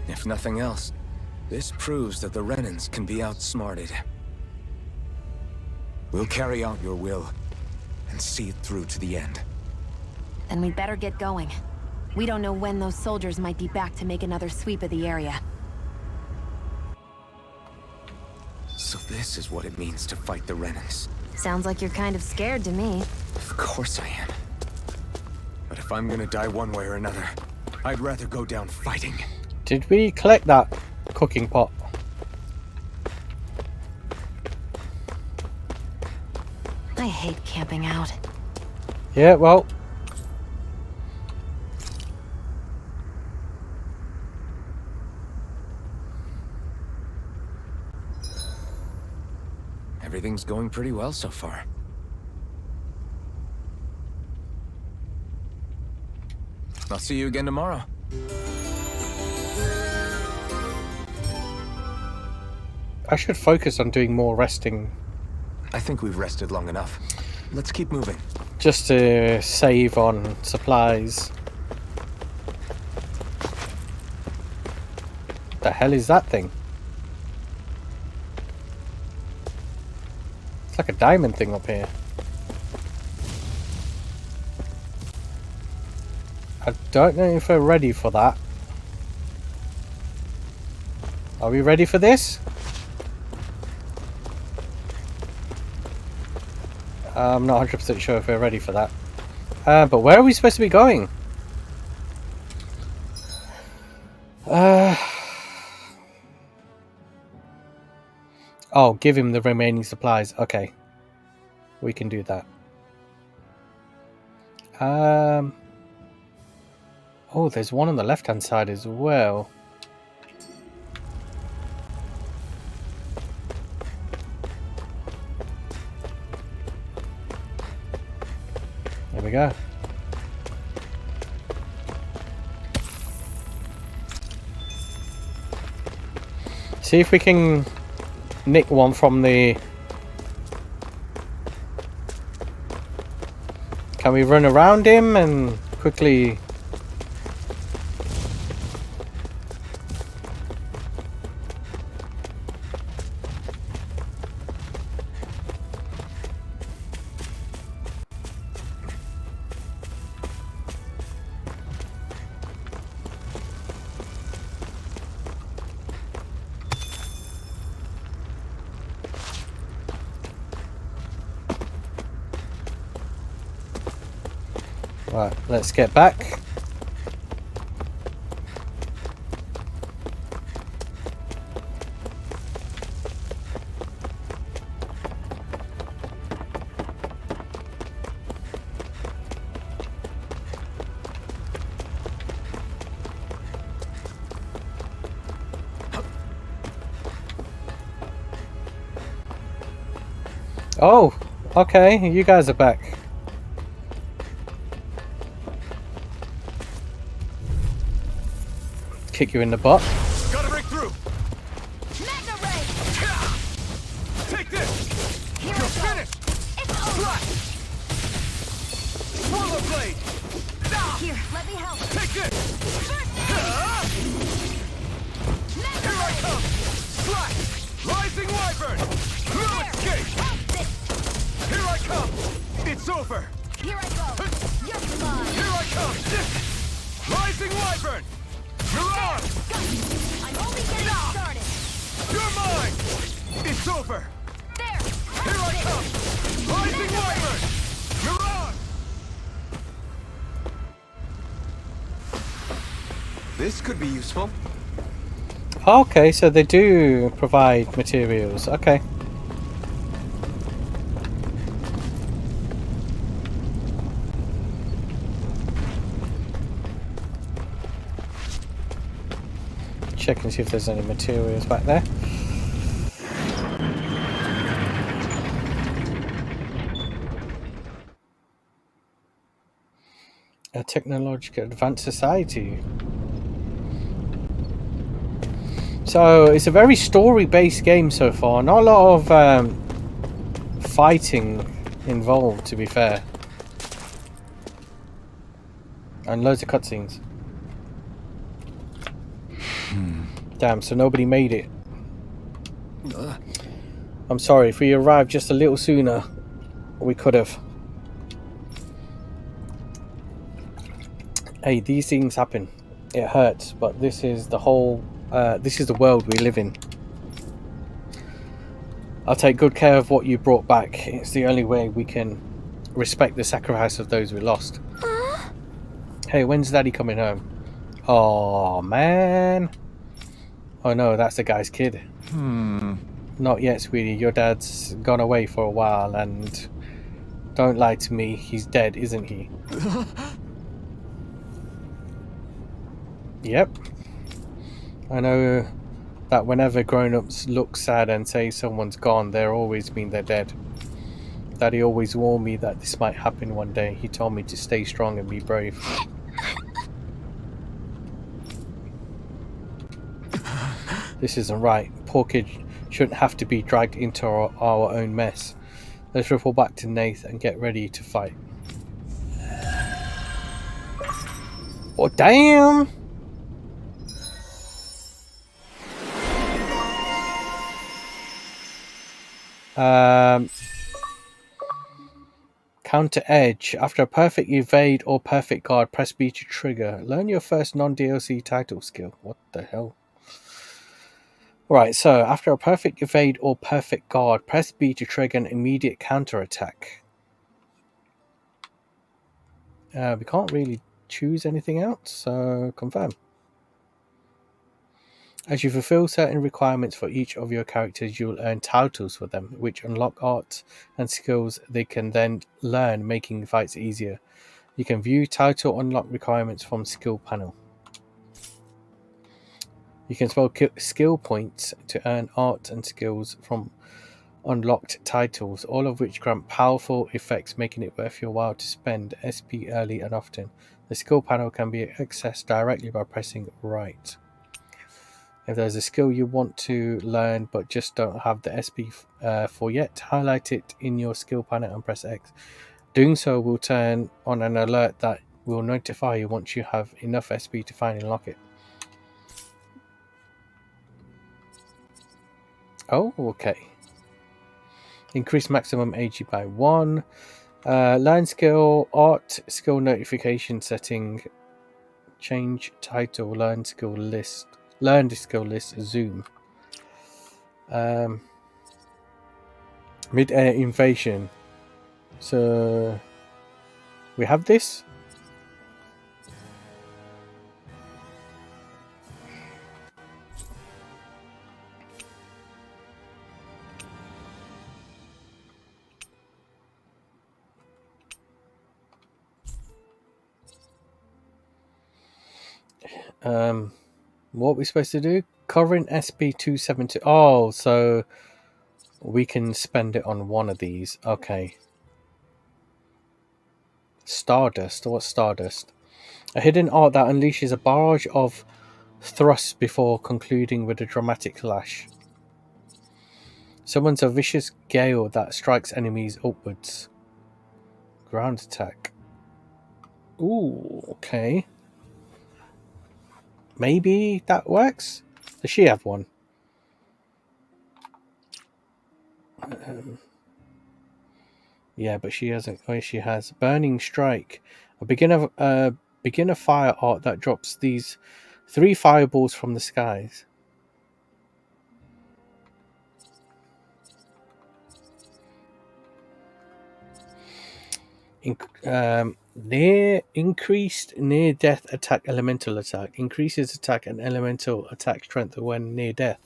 If nothing else, this proves that the Renins can be outsmarted. We'll carry out your will, and see it through to the end. Then we'd better get going. We don't know when those soldiers might be back to make another sweep of the area. So this is what it means to fight the Renins. Sounds like you're kind of scared to me. Of course I am. But if I'm gonna die one way or another, I'd rather go down fighting. Did we collect that cooking pot? I hate camping out. Yeah, well. Everything's going pretty well so far. I'll see you again tomorrow. I should focus on doing more resting. I think we've rested long enough. Let's keep moving. Just to save on supplies. What the hell is that thing? It's like a diamond thing up here. I don't know if we're ready for that. Are we ready for this? I'm not 100% sure if we're ready for that. But where are we supposed to be going? Oh, give him the remaining supplies. Okay. We can do that. Oh, there's one on the left-hand side as well. we go. See if we can nick one from the... Can we run around him and quickly... Right, let's get back. Oh, okay, you guys are back. Kick you in the butt. Gotta break through. Mega ray! Take this. Here You're we go. finished. It's over. Swallow blade. Here, let me help. Take this. Mega Here I ray! come. Slash. Rising wyvern. No escape. Help this! Here I come. It's over. Here I go. You're mine. Here I come. Rising wyvern. You're on. I'm only getting started. You're mine. It's over. There. Here I come. Rising wyvern. You're on. This could be useful. Okay, so they do provide materials. Okay. Check and see if there's any materials back there. A technologically advanced society. So it's a very story-based game so far. Not a lot of fighting involved, to be fair, and loads of cutscenes. Damn, so nobody made it. I'm sorry, if we arrived just a little sooner, we could have. Hey, these things happen. It hurts, but this is the whole... this is the world we live in. I'll take good care of what you brought back. It's the only way we can respect the sacrifice of those we lost. Hey, when's Daddy coming home? Oh, man. Oh no, that's the guy's kid. Not yet, sweetie. Your dad's gone away for a while, and don't lie to me, he's dead, isn't he? Yep. I know that whenever grown-ups look sad and say someone's gone, they always mean they're dead. Daddy always warned me that this might happen one day. He told me to stay strong and be brave. This isn't right. Poor kid shouldn't have to be dragged into our own mess. Let's report back to Nath and get ready to fight. Oh, damn! Counter Edge. After a perfect evade or perfect guard, press B to trigger. Learn your first non-DLC title skill. What the hell? Right, so after a perfect evade or perfect guard, press B to trigger an immediate counter attack. We can't really choose anything else, so confirm. As you fulfill certain requirements for each of your characters, you will earn titles for them, which unlock arts and skills they can then learn, making fights easier. You can view title unlock requirements from skill panel. You can spend skill points to earn art and skills from unlocked titles, all of which grant powerful effects, making it worth your while to spend SP early and often. The skill panel can be accessed directly by pressing right. If there's a skill you want to learn but just don't have the SP for yet, highlight it in your skill panel and press X. Doing so will turn on an alert that will notify you once you have enough SP to finally unlock it. Oh, okay. Increase maximum AG by 1. Learn skill, art, skill notification setting, change title, learn skill list, zoom. Mid-air invasion. So we have this. What are we supposed to do? Current SP 272. Oh, so we can spend it on one of these. Okay. Stardust. What's Stardust? A hidden art that unleashes a barrage of thrusts before concluding with a dramatic lash. Summons a vicious gale that strikes enemies upwards. Ground attack. Ooh, okay. Maybe that works? Does she have one? Yeah, but she hasn't. Oh, she has. Burning Strike. A beginner fire art that drops these 3 fireballs from the skies. Increased near death attack elemental attack. Increases attack and elemental attack strength when near death.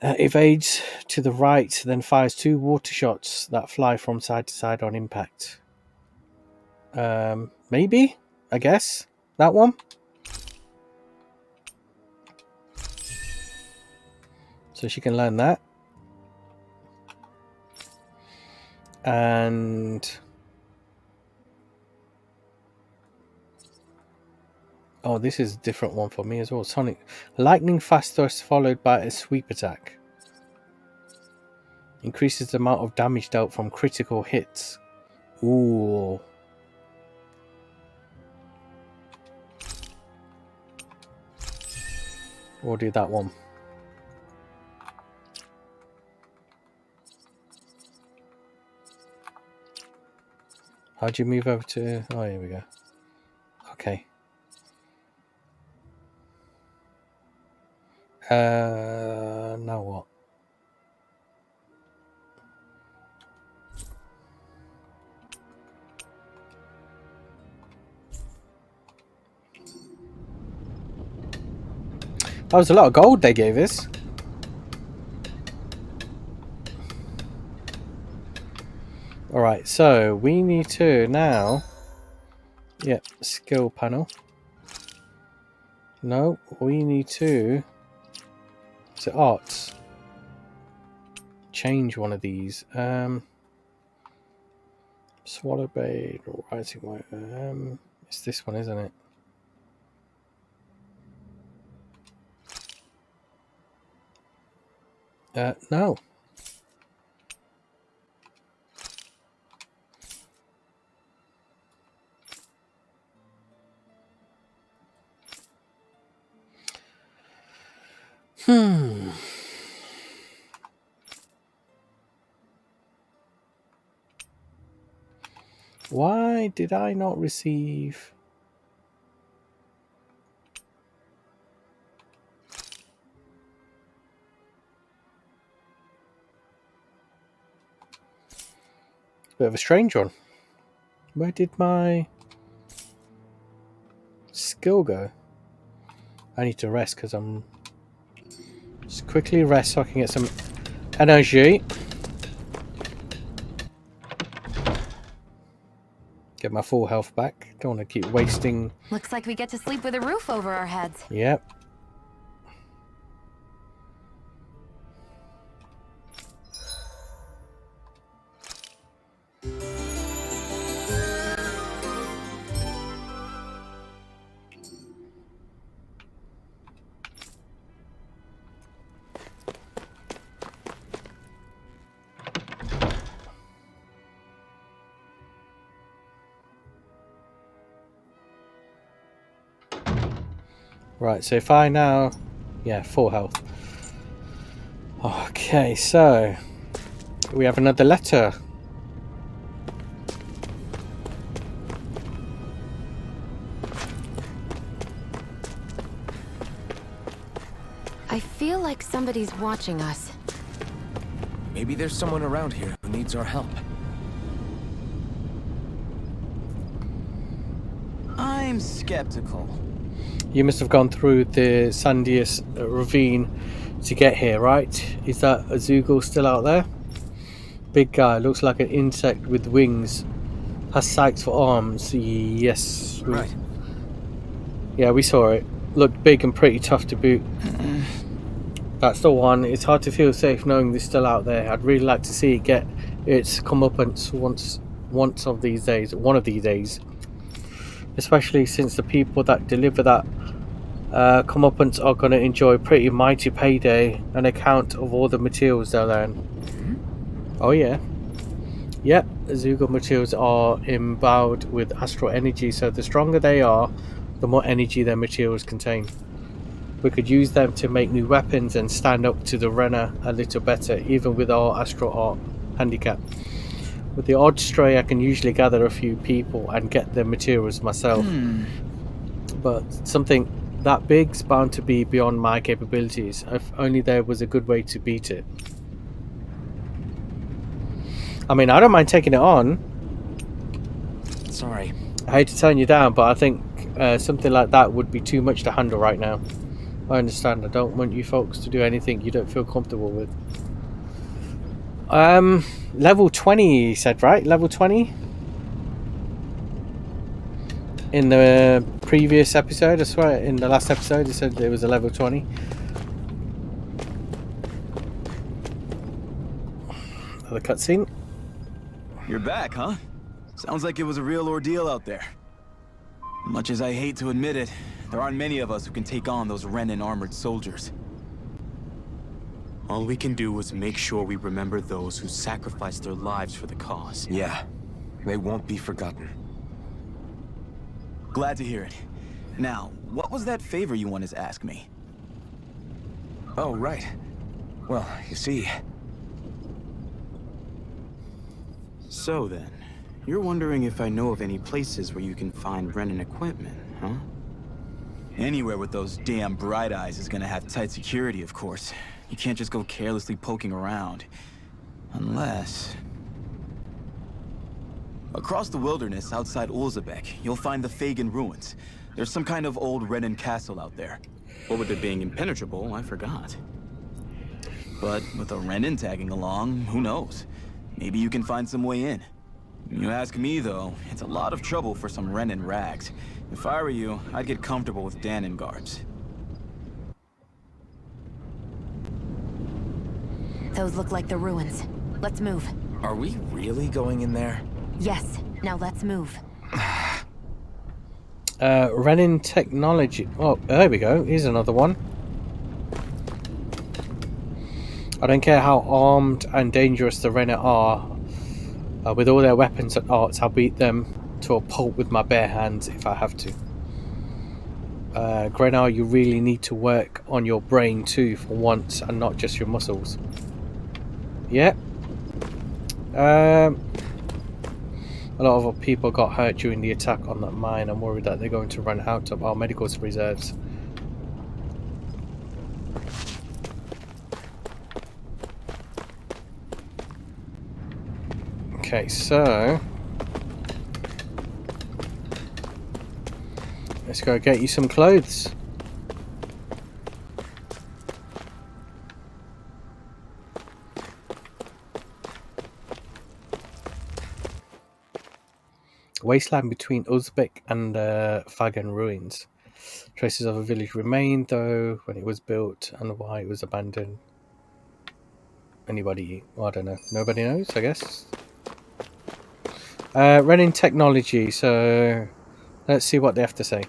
Evades to the right, then fires 2 water shots that fly from side to side on impact. Maybe? I guess? That one? So she can learn that. And... oh, this is a different one for me as well. Sonic. Lightning fast thrust followed by a sweep attack. Increases the amount of damage dealt from critical hits. Ooh. We'll do that one. How'd you move over to... oh, here we go. Okay. Now what? That was a lot of gold they gave us. Alright, so we need to now... yep, skill panel. No, we need to... to arts. Change one of these. Swallowbait or writing white. It's this one, isn't it? No. Why did I not receive... bit of a strange one. Where did my skill go? I need to rest because I'm... just quickly rest so I can get some energy. Get my full health back. Don't want to keep wasting... Looks like we get to sleep with a roof over our heads. yep. Right, so if I now... Yeah, full health. Okay, so... We have another letter. I feel like somebody's watching us. Maybe there's someone around here who needs our help. I'm skeptical. You must have gone through the sandiest ravine to get here, right? Is that Azugal still out there? Big guy, looks like an insect with wings. Has sights for arms. Yes. Right. Yeah, we saw it. Looked big and pretty tough to boot. That's the one. It's hard to feel safe knowing they're still out there. I'd really like to see it get its comeuppance once of these days. One of these days. Especially since the people that deliver that comeuppance are going to enjoy a pretty mighty payday, an account of all the materials they'll learn. Oh yeah. Yep, Azugal materials are imbued with astral energy, so the stronger they are, the more energy their materials contain. We could use them to make new weapons and stand up to the Renner a little better, even with our astral art handicap. With the odd stray, I can usually gather a few people and get the materials myself. But something that big's bound to be beyond my capabilities. If only there was a good way to beat it. I mean, I don't mind taking it on. Sorry. I hate to turn you down, but I think something like that would be too much to handle right now. I understand. I don't want you folks to do anything you don't feel comfortable with. Level 20, you said, right? Level 20? In the previous episode, I swear, in the last episode, it said it was a level 20. Another cutscene. You're back, huh? Sounds like it was a real ordeal out there. Much as I hate to admit it, there aren't many of us who can take on those Renin armored soldiers. All we can do is make sure we remember those who sacrificed their lives for the cause. Yeah, they won't be forgotten. Glad to hear it. Now, what was that favor you wanted to ask me? Oh, right. Well, you see... So then, you're wondering if I know of any places where you can find Renin equipment, huh? Anywhere with those damn bright eyes is gonna have tight security, of course. You can't just go carelessly poking around. Unless... Across the wilderness outside Ulzebek, you'll find the Fagin ruins. There's some kind of old Renin castle out there. What with it being impenetrable, I forgot. But with a Renin tagging along, who knows? Maybe you can find some way in. You ask me, though, it's a lot of trouble for some Renin rags. If I were you, I'd get comfortable with Danin garbs. Those look like the ruins. Let's move. Are we really going in there? Yes, now let's move. Renin technology. Oh, there we go. Here's another one. I don't care how armed and dangerous the Renner are. With all their weapons and arts, I'll beat them to a pulp with my bare hands if I have to. Grenar, you really need to work on your brain too for once and not just your muscles. Yeah. A lot of our people got hurt during the attack on that mine. I'm worried that they're going to run out of our medical reserves. Okay, so let's go get you some clothes. Wasteland between Ulzebek and Fagin ruins. Traces of a village remain, though, when it was built and why it was abandoned. Anybody? Well, I don't know. Nobody knows, I guess. Renin technology, so let's see what they have to say.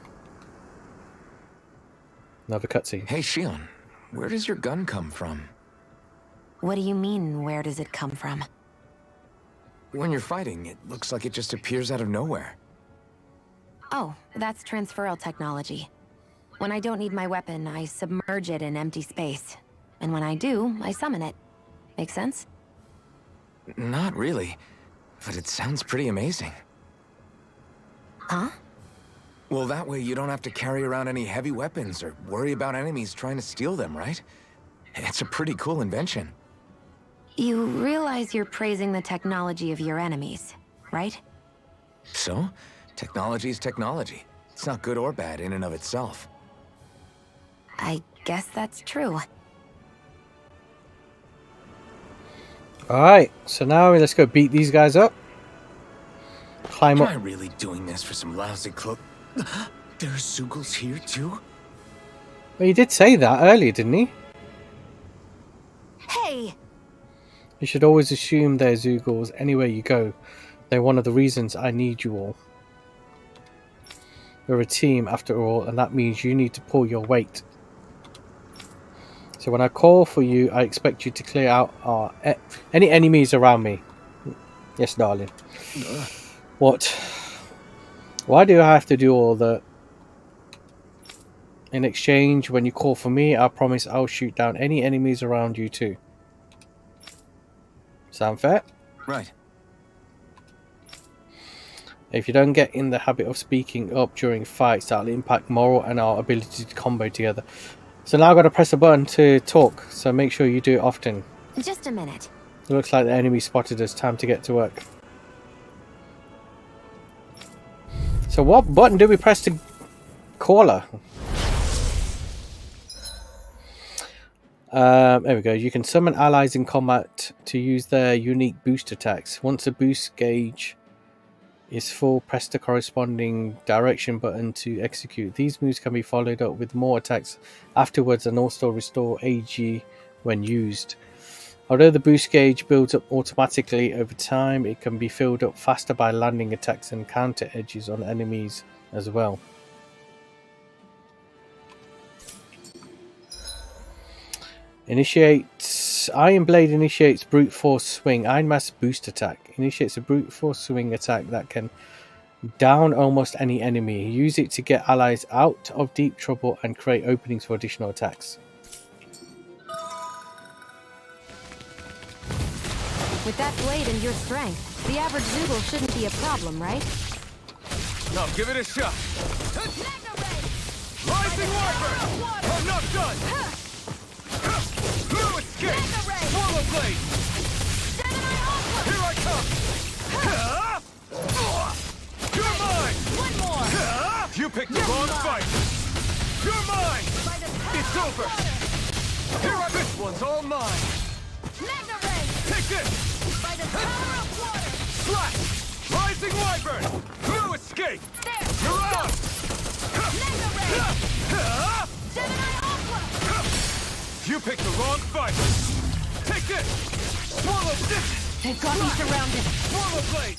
Another cutscene. Hey, Shionne, where does your gun come from? What do you mean, where does it come from? When you're fighting, it looks like it just appears out of nowhere. Oh, that's transferal technology. When I don't need my weapon, I submerge it in empty space. And when I do, I summon it. Make sense? Not really, but it sounds pretty amazing. Huh? Well, that way you don't have to carry around any heavy weapons or worry about enemies trying to steal them, right? It's a pretty cool invention. You realize you're praising the technology of your enemies, right? So, technology is technology. It's not good or bad in and of itself. I guess that's true. Alright, so now let's go beat these guys up. Climb Am up. I really doing this for some lousy cloak? There's Zoogles here too? Well, he did say that earlier, didn't he? Hey! You should always assume they're Zoogles anywhere you go. They're one of the reasons I need you all. We're a team after all, and that means you need to pull your weight. So when I call for you, I expect you to clear out any enemies around me. Yes, darling. What? Why do I have to do all that? In exchange, when you call for me, I promise I'll shoot down any enemies around you too. Sound fair? Right. If you don't get in the habit of speaking up during fights, that'll impact morale and our ability to combo together. So now I've got to press a button to talk, so make sure you do it often. Just a minute. It looks like the enemy spotted us. Time to get to work. So what button do we press to call her? There we go. You can summon allies in combat to use their unique boost attacks. Once the boost gauge is full, press the corresponding direction button to execute. These moves can be followed up with more attacks afterwards and also restore AG when used. Although the boost gauge builds up automatically over time, it can be filled up faster by landing attacks and counter edges on enemies as well. Iron Blade initiates brute force swing. Iron Mass boost attack initiates a brute force swing attack that can down almost any enemy. Use it to get allies out of deep trouble and create openings for additional attacks. With that blade and your strength, the average Zoogle shouldn't be a problem, right? No, give it a shot. Rising Wyvern! I'm not done! No escape! Swallow blade! Here I come! You're mine! One more! You picked the wrong fight! You're mine! It's over! This one's all mine! Mega Ray! Take this! By the power of water! Slash! Rising Wyvern! No escape! There! You're out! Mega Ray! Gemini Aqua! You picked the wrong fight! Take this! Swallow this! They've got me surrounded. Swallow blade!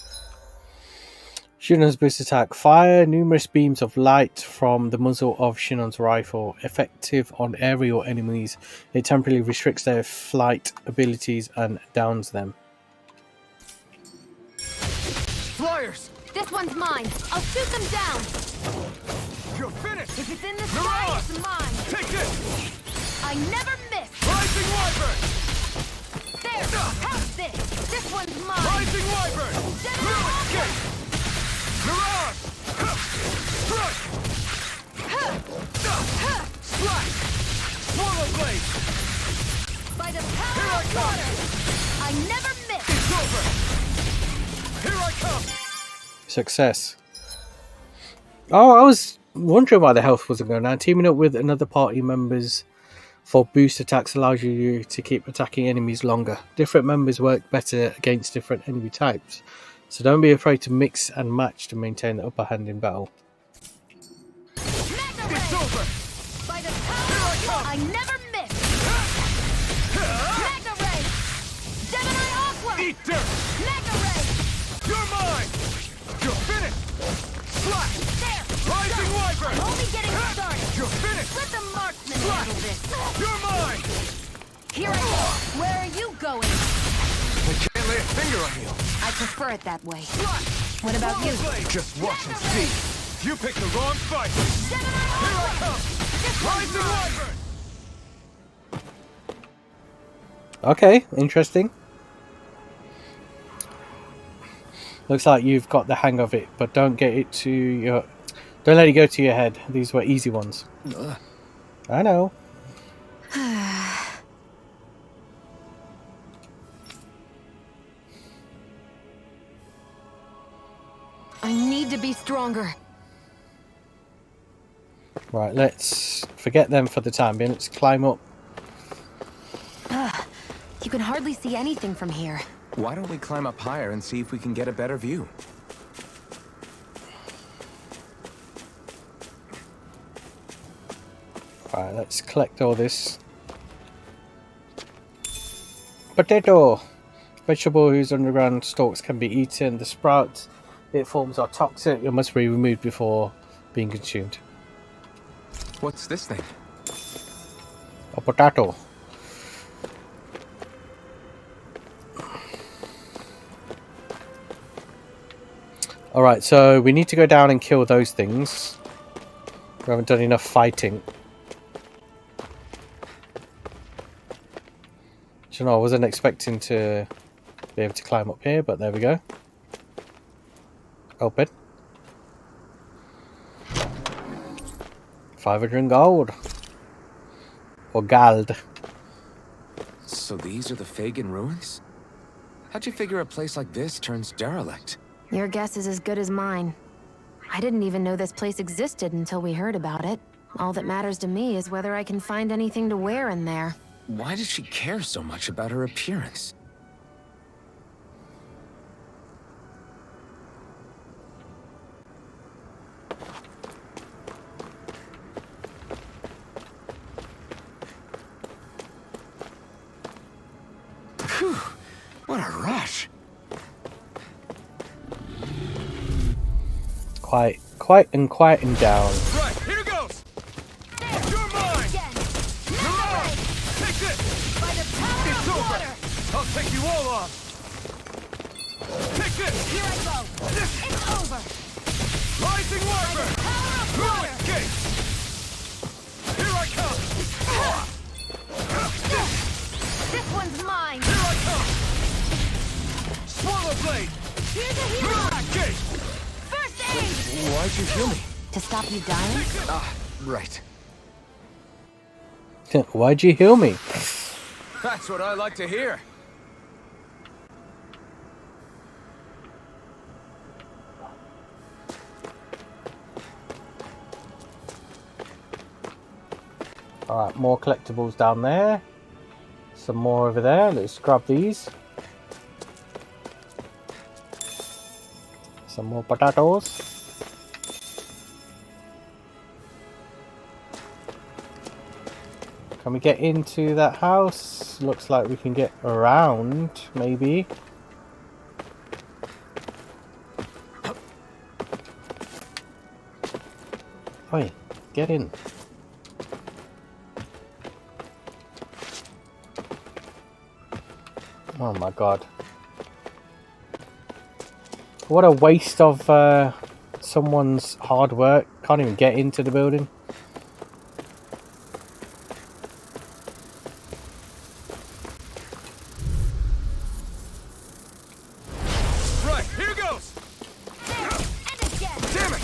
Shionne's boost attack. Fire numerous beams of light from the muzzle of Shionne's rifle. Effective on aerial enemies. It temporarily restricts their flight abilities and downs them. Flyers! This one's mine! I'll shoot them down! You're finished! If it's in the You're sky, on. it's mine! Take this! I never miss! Rising Wyvern! There! Have this! This one's mine! Rising Wyvern! No escape! Mirage! Strike! Slash! Swallow blade! By the Here power I of come. water! I never miss! It's over! Here I come! Success. Oh, I was wondering why the health wasn't going down. Teaming up with another party members for boost attacks allows you to keep attacking enemies longer. Different members work better against different enemy types, so don't be afraid to mix and match to maintain the upper hand in battle. Mega It's Ray! over! By the power of water! I never miss! Mega Ray! Gemini Aqua! Eat dirt! Mega Ray! You're mine! You're finished! Slash! There! Rising Wyvern! I'm only getting started! You're finished! Let the marksman Slash! handle this! You're mine! Here I go! Where are you going? I can't lay a finger on you. I prefer it that way. Slash! What about you? Swallow blade! Just watch and see. You picked the wrong fight! Gemini Here I Aqua! come! Rising Wyvern! Okay, interesting. Looks like you've got the hang of it, but don't get it to your... Don't let it go to your head. These were easy ones. I know. I need to be stronger. Right, let's forget them for the time being. Let's climb up. You can hardly see anything from here. Why don't we climb up higher and see if we can get a better view? Right, let's collect all this. Potato! Vegetable whose underground stalks can be eaten. The sprouts it forms are toxic and must be removed before being consumed. What's this thing? A potato. Alright, so we need to go down and kill those things. We haven't done enough fighting. Do you know, I wasn't expecting to be able to climb up here, but there we go. Open. 500 gold. Or gald. So these are the Fagin ruins? How'd you figure a place like this turns derelict? Your guess is as good as mine. I didn't even know this place existed until we heard about it. All that matters to me is whether I can find anything to wear in there. Why does she care so much about her appearance? Phew, what a rush. Quieting down. Right, here goes! You're mine! You're mine! Take this! By the power It's of over! water! I'll take you all on! Take this! Here I go! It's over! Rising Wyvern! Power of Through water! its gate! Here I come! This one's mine! Here I come! Swallow blade! Here's a Through hero! that gate! First aid! Why'd you heal me? To stop you dying? Ah, right. Why'd you heal me? That's what I like to hear. Alright, more collectibles down there. Some more over there. Let's grab these. Some more potatoes. Can we get into that house? Looks like we can get around, maybe. Oi, get in. Oh my god. What a waste of someone's hard work. Can't even get into the building. Right, here goes! And again! Damn it!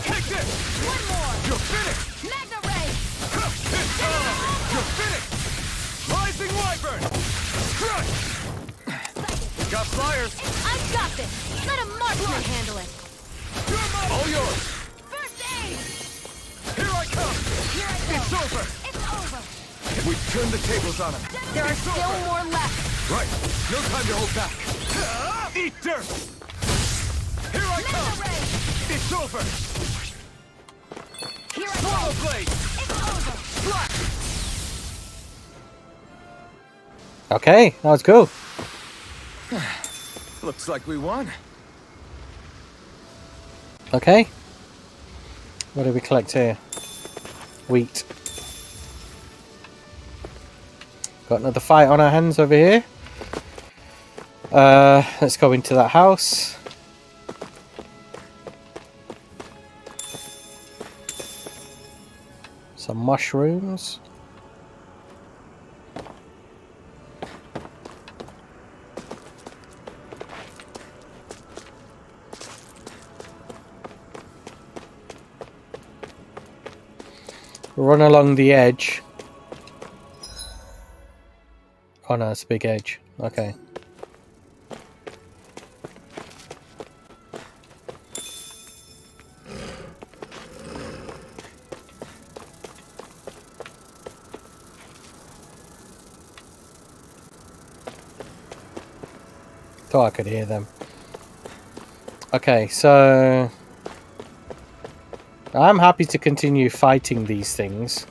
Take this! One more! You're finished! Magna Ray! It's on! You're finished! Rising Wyvern! Crush! Got flyers! I've got this! Let a marksman handle it! You're mine! All yours! First aid! Here I come! Here I go! It's over! It's over! We've turned the tables on him! There are still more left! Right, no time to hold back! Eat dirt! Here I come! Magna Ray! It's over! Here I Swallow go! blade! It's over! Flash! Okay, that was cool. Looks like we won. Okay. What do we collect here? Wheat. Got another fight on our hands over here. Let's go into that house. Some mushrooms. Run along the edge. Oh no, it's a big edge. Okay. Thought I could hear them. Okay, so I'm happy to continue fighting these things.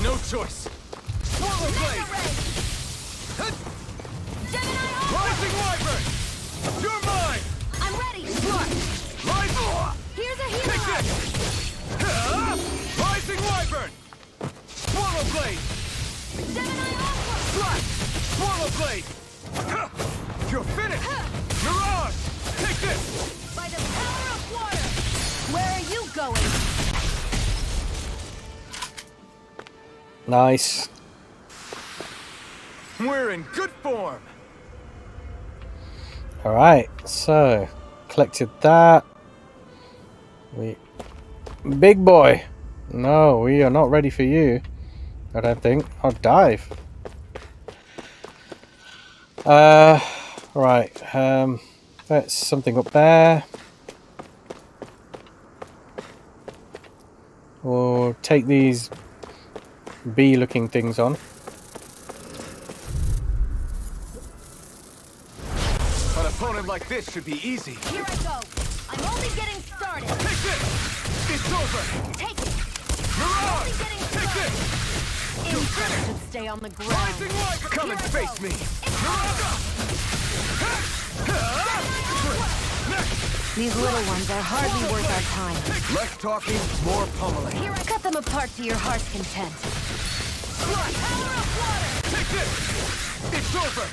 No choice. Swallow blade. Rising wyvern. You're mine. I'm ready. Here's a Take healing arm. this. Rising wyvern. Swallow blade. Gemini Aqua. Swallow blade. You're finished. Mirage. Take this. By the power of water. Where are you going? Nice. We're in good form. Alright, so collected that. Big boy. No, we are not ready for you. I don't think. I'll dive. Right. That's something up there. We'll take these bee-looking things on. An opponent like this should be easy. Here I go. I'm only getting started. Take this. It's over. Take it. Mirage. Only getting Take started. this. You should stay on the ground. Rising wyvern. Come and face me. These little ones are hardly worth our time. Less talking, more pummeling. Here I Cut them apart to your heart's content. Power of water. Take this. It's over.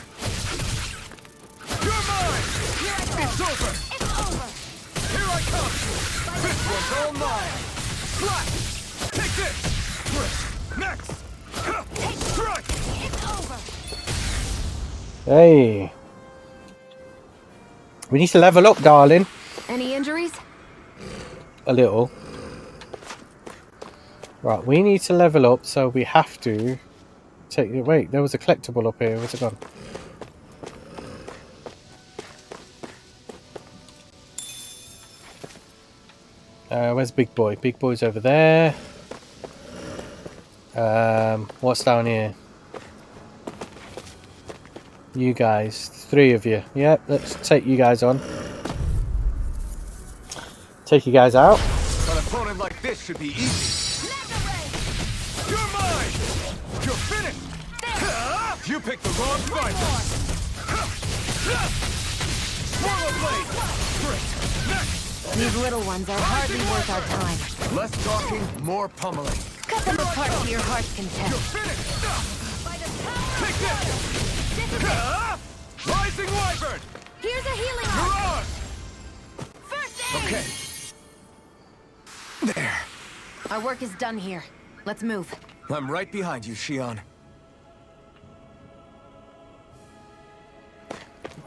You're mine. Here I go. It's over. It's over. Here I come. This one's all mine. Slash. Take this. Next. Strike. It's over. Hey. We need to level up, darling. Any injuries? A little. Right, we need to level up, so we have to take... Wait, there was a collectible up here. Where's it gone? Where's Big Boy? Big Boy's over there. What's down here? You guys. 3 of you. Yep, let's take you guys on. Take you guys out. An opponent like this should be easy. You're mine. You're finished. You picked the wrong fight. Swallow blade. Next. These little ones are hardly worth our time. Less talking, more pummeling. Cut them apart to your heart's content. You're finished. By the power Take of this. water. This is it. Rising wyvern. Here's a healing arm. Mirage. First aid. Okay. There. Our work is done here. Let's move. I'm right behind you, Shionne.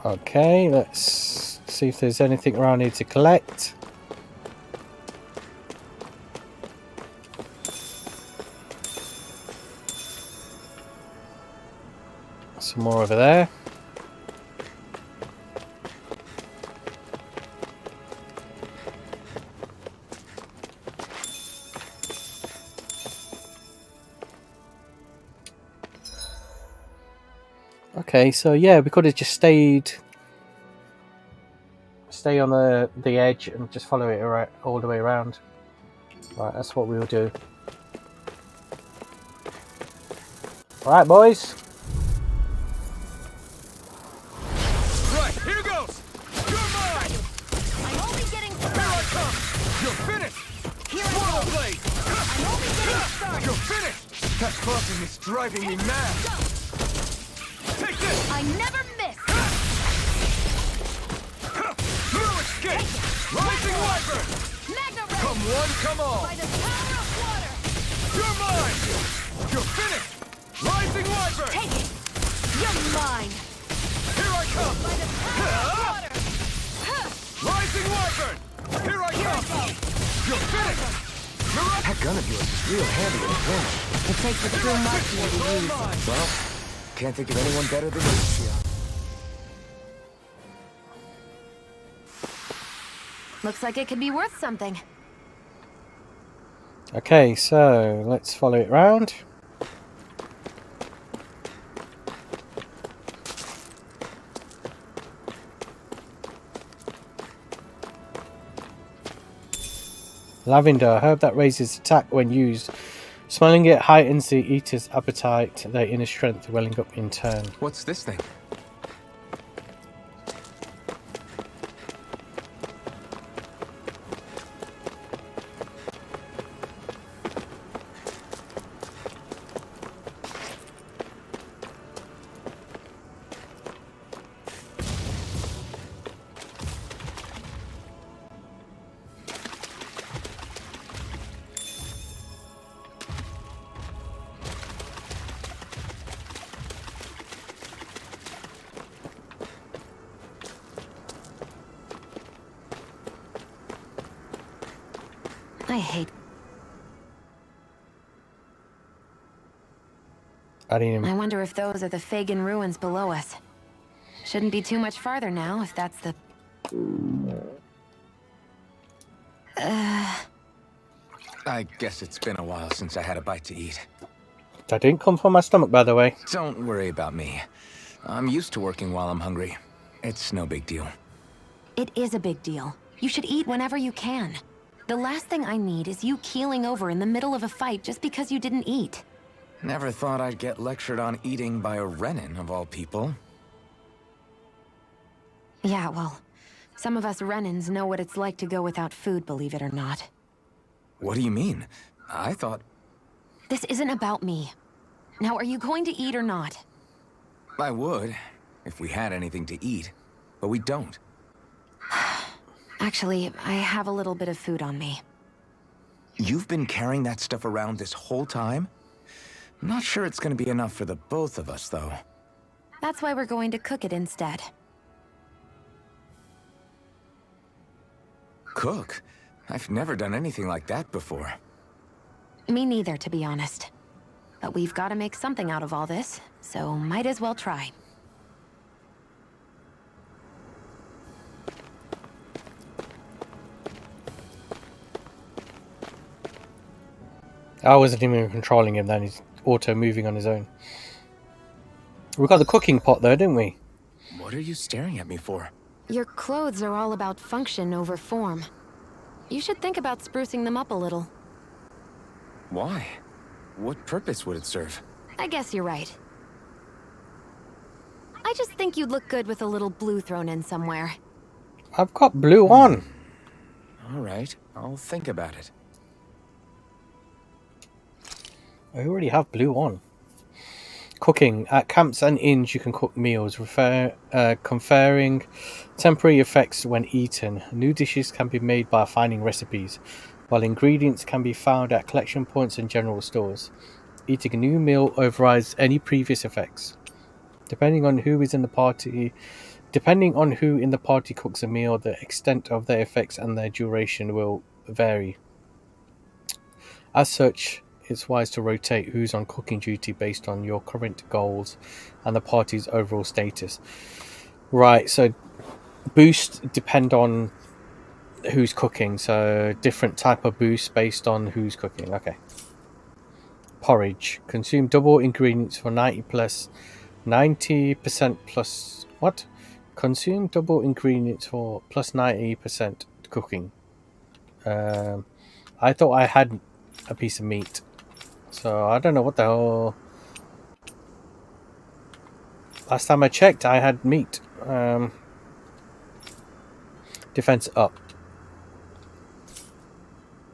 Okay, let's see if there's anything around here to collect. Some more over there. Okay, so yeah, we could have just stay on the edge and just follow it all the way around. Right, that's what we'll do. Right, boys. Right, here goes. You're mine. I'm only getting Here I started. come. You're finished. Here I Swallow go. blade. I'm only getting started. You're finished. That buzzing is driving me mad. this! I never miss! No escape! Rising Wyvern! Magna Ray! Come one, come all! By the power of water! You're mine! You're finished! Rising Wyvern! Take it! You're mine! Here I come! By the power of water! Rising Wyvern! Here I come! You're finished! That gun of yours is real handy in a pinch. It takes a true marksman to All use. mine! Well, can't think of anyone better than you, Shionne. Looks like it could be worth something. Okay, so let's follow it round. Lavender, a herb that raises attack when used. Smelling it heightens the eater's appetite, their inner strength welling up in turn. What's this thing? I hate. I didn't even... I wonder if those are the Fagin ruins below us. Shouldn't be too much farther now, if that's the... I guess it's been a while since I had a bite to eat. That didn't come from my stomach, by the way. Don't worry about me. I'm used to working while I'm hungry. It's no big deal. It is a big deal. You should eat whenever you can. The last thing I need is you keeling over in the middle of a fight just because you didn't eat. Never thought I'd get lectured on eating by a Renin, of all people. Yeah, well, some of us Renins know what it's like to go without food, believe it or not. What do you mean? I thought... This isn't about me. Now, are you going to eat or not? I would, if we had anything to eat. But we don't. Actually, I have a little bit of food on me. You've been carrying that stuff around this whole time? I'm not sure it's gonna be enough for the both of us, though. That's why we're going to cook it instead. Cook? I've never done anything like that before. Me neither, to be honest. But we've got to make something out of all this, so might as well try. I wasn't even controlling him then, he's auto-moving on his own. We got the cooking pot though, didn't we? What are you staring at me for? Your clothes are all about function over form. You should think about sprucing them up a little. Why? What purpose would it serve? I guess you're right. I just think you'd look good with a little blue thrown in somewhere. I've got blue on. All right, I'll think about it. I already have blue on. Cooking. At camps and inns you can cook meals, conferring temporary effects when eaten. New dishes can be made by finding recipes, while ingredients can be found at collection points and general stores. Eating a new meal overrides any previous effects. Depending on who in the party cooks a meal, the extent of their effects and their duration will vary. As such, it's wise to rotate who's on cooking duty based on your current goals and the party's overall status. Right, so boosts depend on who's cooking, so different type of boost based on who's cooking. Okay. Porridge. Consume double ingredients for 90% plus... What? Consume double ingredients for plus 90% cooking. I thought I had a piece of meat. So, I don't know what the hell... Last time I checked, I had meat. Defense up.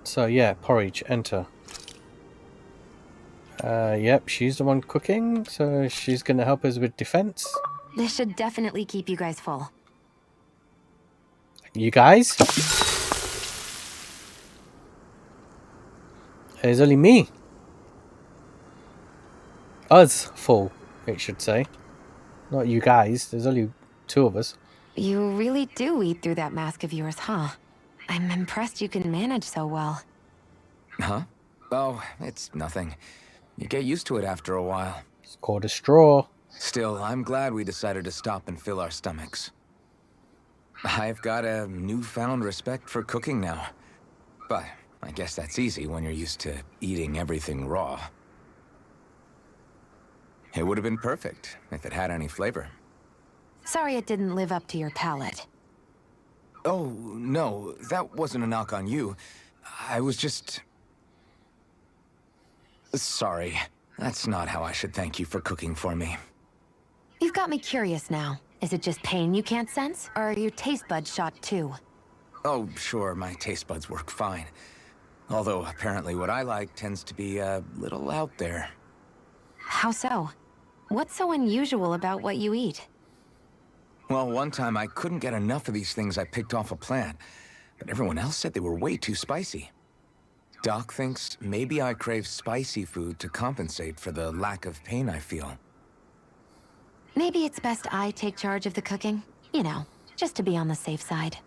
So, yeah, porridge. Enter. Yep, she's the one cooking, so she's going to help us with defense. This should definitely keep you guys full. You guys? There's only me. Us full, it should say. Not you guys. There's only 2 of us. You really do eat through that mask of yours, huh? I'm impressed you can manage so well. Huh? Oh, it's nothing. You get used to it after a while. It's called a straw. Still, I'm glad we decided to stop and fill our stomachs. I've got a newfound respect for cooking now. But I guess that's easy when you're used to eating everything raw. It would have been perfect if it had any flavor. Sorry it didn't live up to your palate. Oh, no, that wasn't a knock on you. I was just... Sorry. That's not how I should thank you for cooking for me. You've got me curious now. Is it just pain you can't sense, or are your taste buds shot too? Oh, sure, my taste buds work fine. Although, apparently what I like tends to be a little out there. How so? What's so unusual about what you eat? Well, one time I couldn't get enough of these things I picked off a plant, but everyone else said they were way too spicy. Doc thinks maybe I crave spicy food to compensate for the lack of pain I feel. Maybe it's best I take charge of the cooking. You know, just to be on the safe side.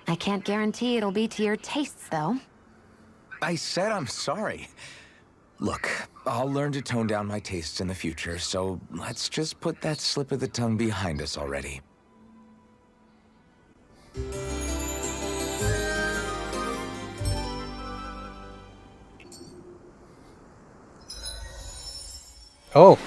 I can't guarantee it'll be to your tastes, though. I said I'm sorry. Look, I'll learn to tone down my tastes in the future, so let's just put that slip of the tongue behind us already. Oh.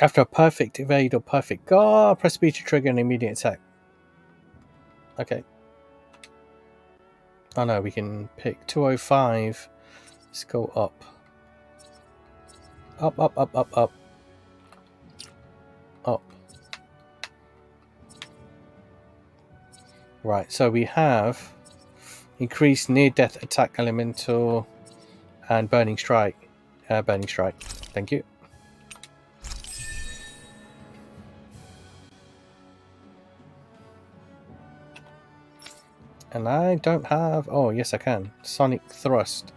After a perfect evade or perfect guard, press B to trigger an immediate attack. Okay. Oh no, we can pick 205. Let's go up. Up, up, up, up, up. Up. Right, so we have increased near-death attack elemental and burning strike. Burning strike. Thank you. And I don't have... Oh, yes I can. Sonic Thrust.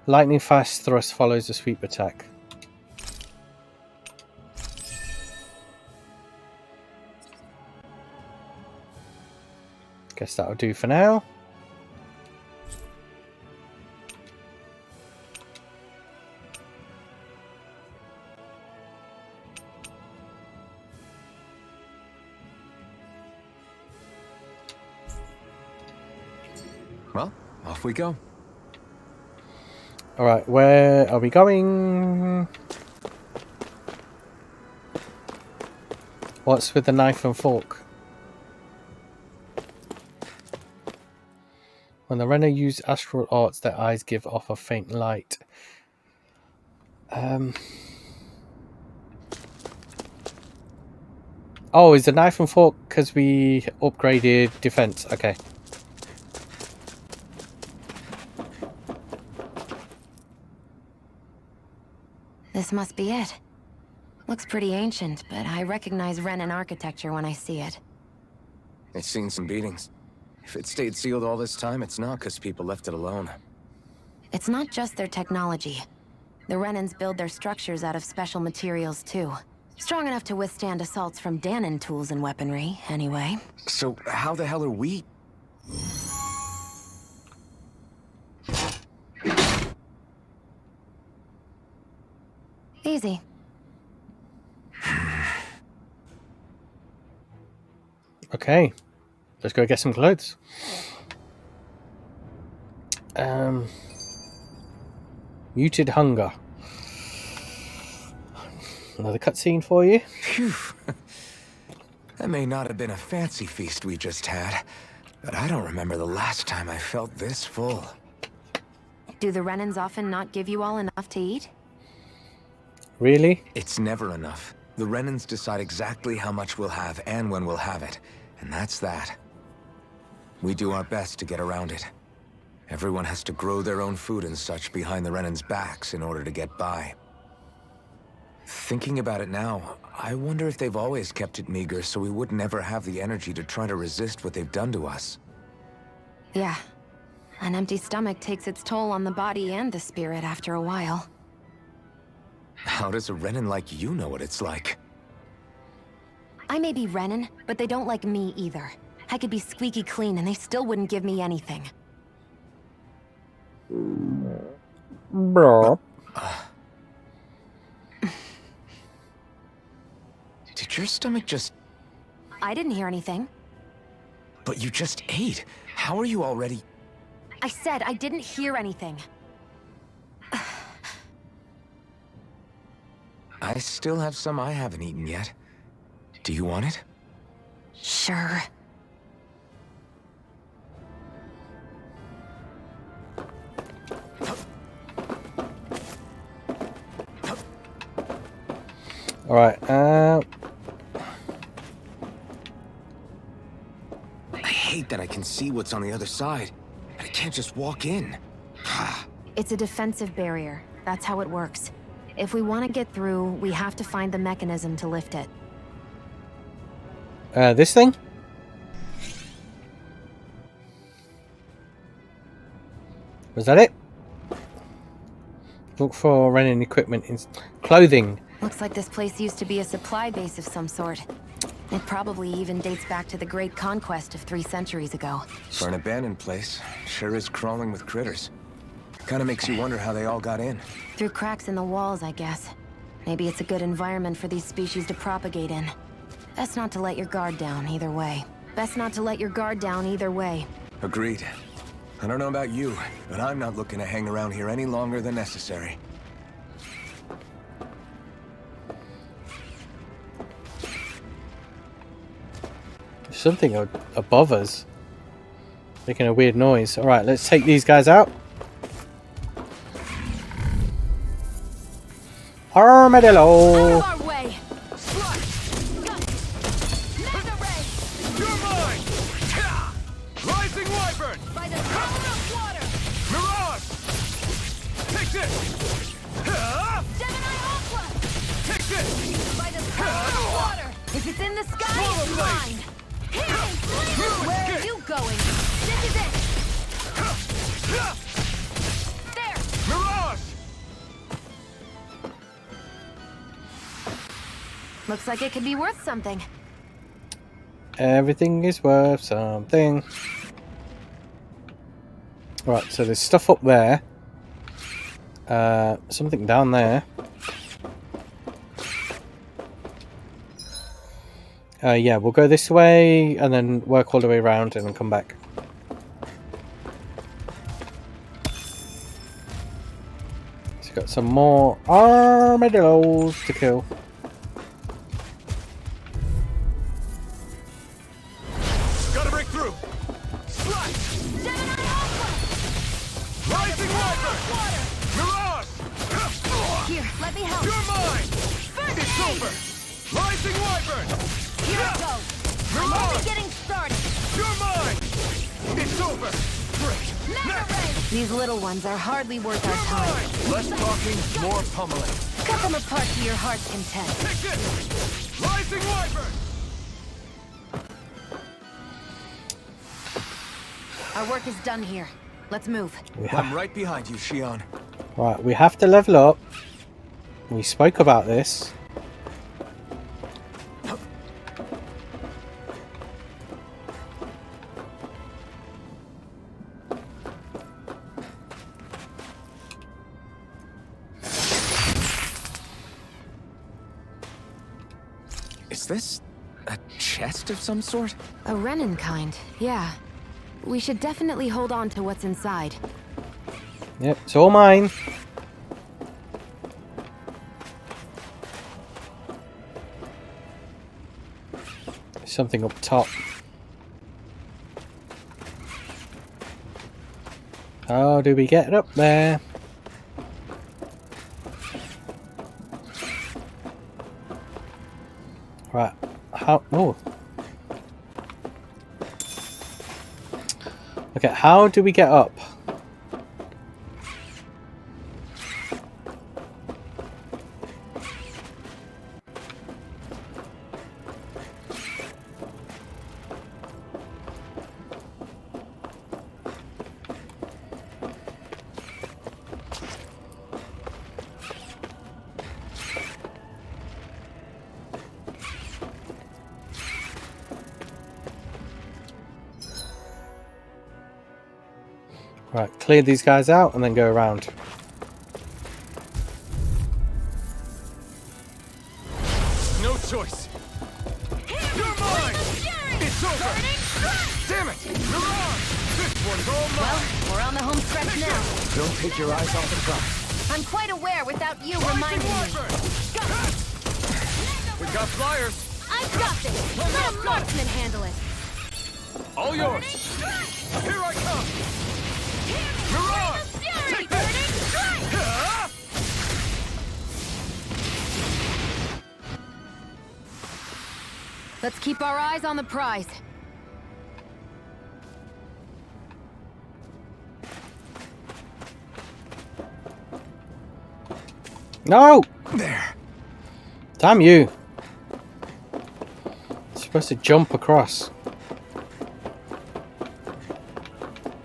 Lightning Fast Thrust follows the sweep attack. Guess that'll do for now. Well, off we go. Alright, where are we going? What's with the knife and fork? When the Renner use astral arts, their eyes give off a faint light. Oh, is the knife and fork because we upgraded defense? Okay. This must be it. Looks pretty ancient, but I recognize Renan architecture when I see it. It's seen some beatings. If it stayed sealed all this time, it's not because people left it alone. It's not just their technology. The Renans build their structures out of special materials too. Strong enough to withstand assaults from Danon tools and weaponry, anyway. So how the hell are we? Easy. Okay. Let's go get some clothes. Muted hunger. Another cutscene for you. Phew. That may not have been a fancy feast we just had, but I don't remember the last time I felt this full. Do the Renans often not give you all enough to eat? Really? It's never enough. The Renans decide exactly how much we'll have and when we'll have it, and that's that. We do our best to get around it. Everyone has to grow their own food and such behind the Renans' backs in order to get by. Thinking about it now, I wonder if they've always kept it meager so we would never have the energy to try to resist what they've done to us. Yeah. An empty stomach takes its toll on the body and the spirit after a while. How does a Renan like you know what it's like? I may be Renan, but they don't like me either. I could be squeaky clean and they still wouldn't give me anything. Bro. Did your stomach just... I didn't hear anything. But you just ate. How are you already... I said I didn't hear anything. I still have some I haven't eaten yet. Do you want it? Sure. Alright, I hate that I can see what's on the other side. I can't just walk in. It's a defensive barrier. That's how it works. If we want to get through, we have to find the mechanism to lift it. this thing? Was that it? Look for Renan equipment in clothing. Looks like this place used to be a supply base of some sort. It probably even dates back to the Great Conquest of 3 centuries ago. For an abandoned place, sure is crawling with critters. Kinda makes you wonder how they all got in. Through cracks in the walls, I guess. Maybe it's a good environment for these species to propagate in. Best not to let your guard down either way. Best not to let your guard down either way. Agreed. I don't know about you, but I'm not looking to hang around here any longer than necessary. There's something above us. Making a weird noise. Alright, let's take these guys out. Armadillo! Out of our way! You're mine! Rising Wyvern! By the power of water! Mirage! Take this! Gemini Aqua! Take this! By the power of water! If it's in the sky, Swallow it's blade. mine! Here! Where are you going? This is it! There! Mirage! Looks like it could be worth something. Everything is worth something. Right, so there's stuff up there. Something down there. Yeah, we'll go this way and then work all the way around and then come back. So got some more armadillos to kill. Gotta break through! Splash! Gemini Aqua! Rising Wyvern! Water! Mirage! Here, let me help! You're mine! First It's aid! over! Rising Wyvern! Here it goes! I'm only getting started! You're mine! It's over! Great! Mega Ray! These little ones are hardly worth our You're time. mine! Less talking, more pummeling. Cut them apart to your heart's content. Take this! Rising Wyvern! Our work is done here. Let's move. I'm right behind you, Shionne. Right, we have to level up. We spoke about this. Is this a chest of some sort? A Renan kind, yeah. We should definitely hold on to what's inside. Yep, it's all mine. There's something up top. How do we get up there? Right. How? Oh. Okay, how do we get up? Right, clear these guys out and then go around. No choice. You're mine! It's over! Damn it! You're on! This one's all mine! We're on the home stretch now. Don't take your eyes off the prize. I'm quite aware without you reminding me. We got flyers! I've got this! Let a marksman handle it! All yours! Here I come! You're on! Take this! Let's keep our eyes on the prize. No! There. Damn you! You're supposed to jump across.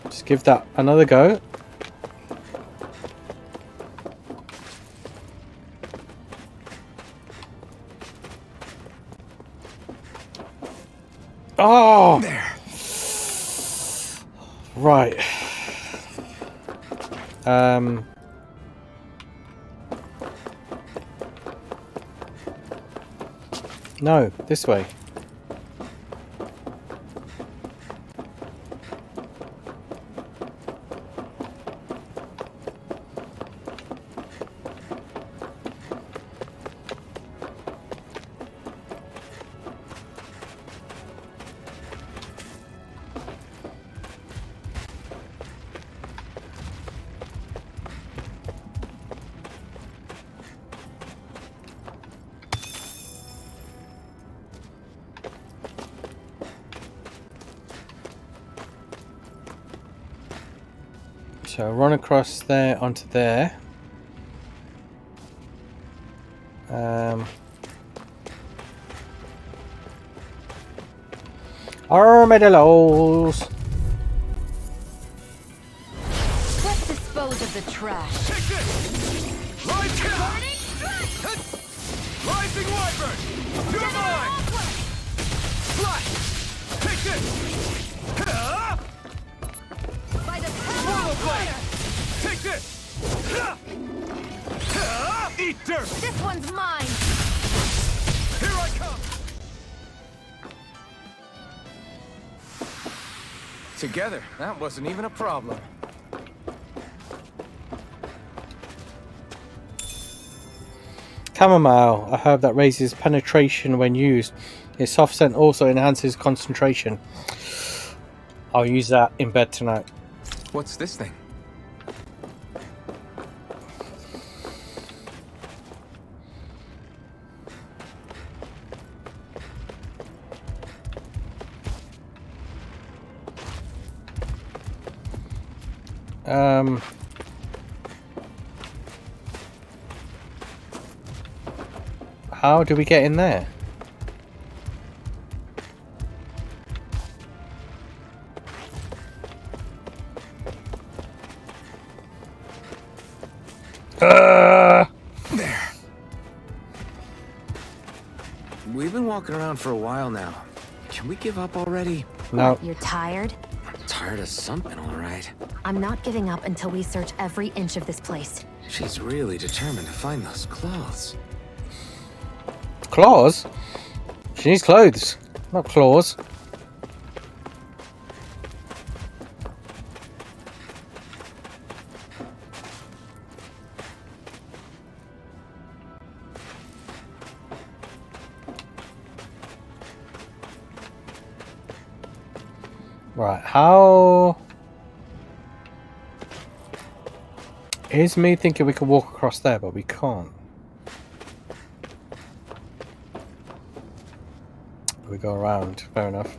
Just give that another go. Oh! There. Right. No, this way. So run across there onto there. Armadillos. Let's dispose of the trash. Take this! Live Rising Wyvern! You're mine! Flash! Take this! By the power of fire! Take this! Eat dirt! This one's mine! Here I come! Together, that wasn't even a problem. Chamomile, a herb that raises penetration when used. Its soft scent also enhances concentration. I'll use that in bed tonight. What's this thing? How do we get in there? There. We've been walking around for a while now. Can we give up already? No. You're tired? I'm tired of something, all right. I'm not giving up until we search every inch of this place. She's really determined to find those clothes. Claws? She needs clothes, not claws. Right, how... Here's me thinking we can walk across there, but we can't. We go around, fair enough.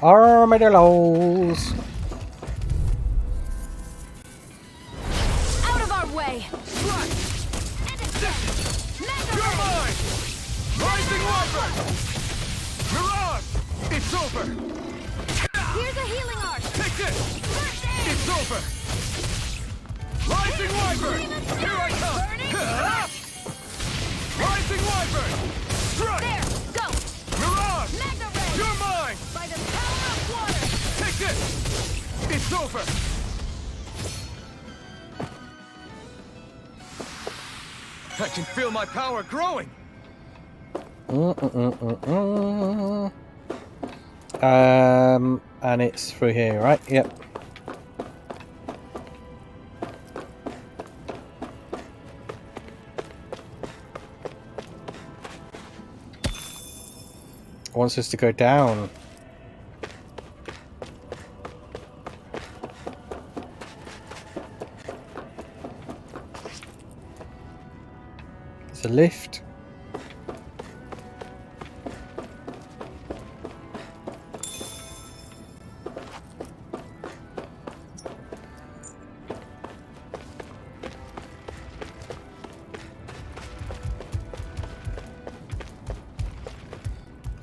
Armadillos! Out of our way! You're mine! Rising Wyvern! Mirage! It's over! Here's a healing arc! Take this! It's over! Rising Wyvern! Here I come! Rising Wyvern! Strike! There! Go! Mirage! Mega ray! You're mine! By the power of water! Take this! It's over! I can feel my power growing! And it's through here, right? Yep. Wants us to go down. There's a lift.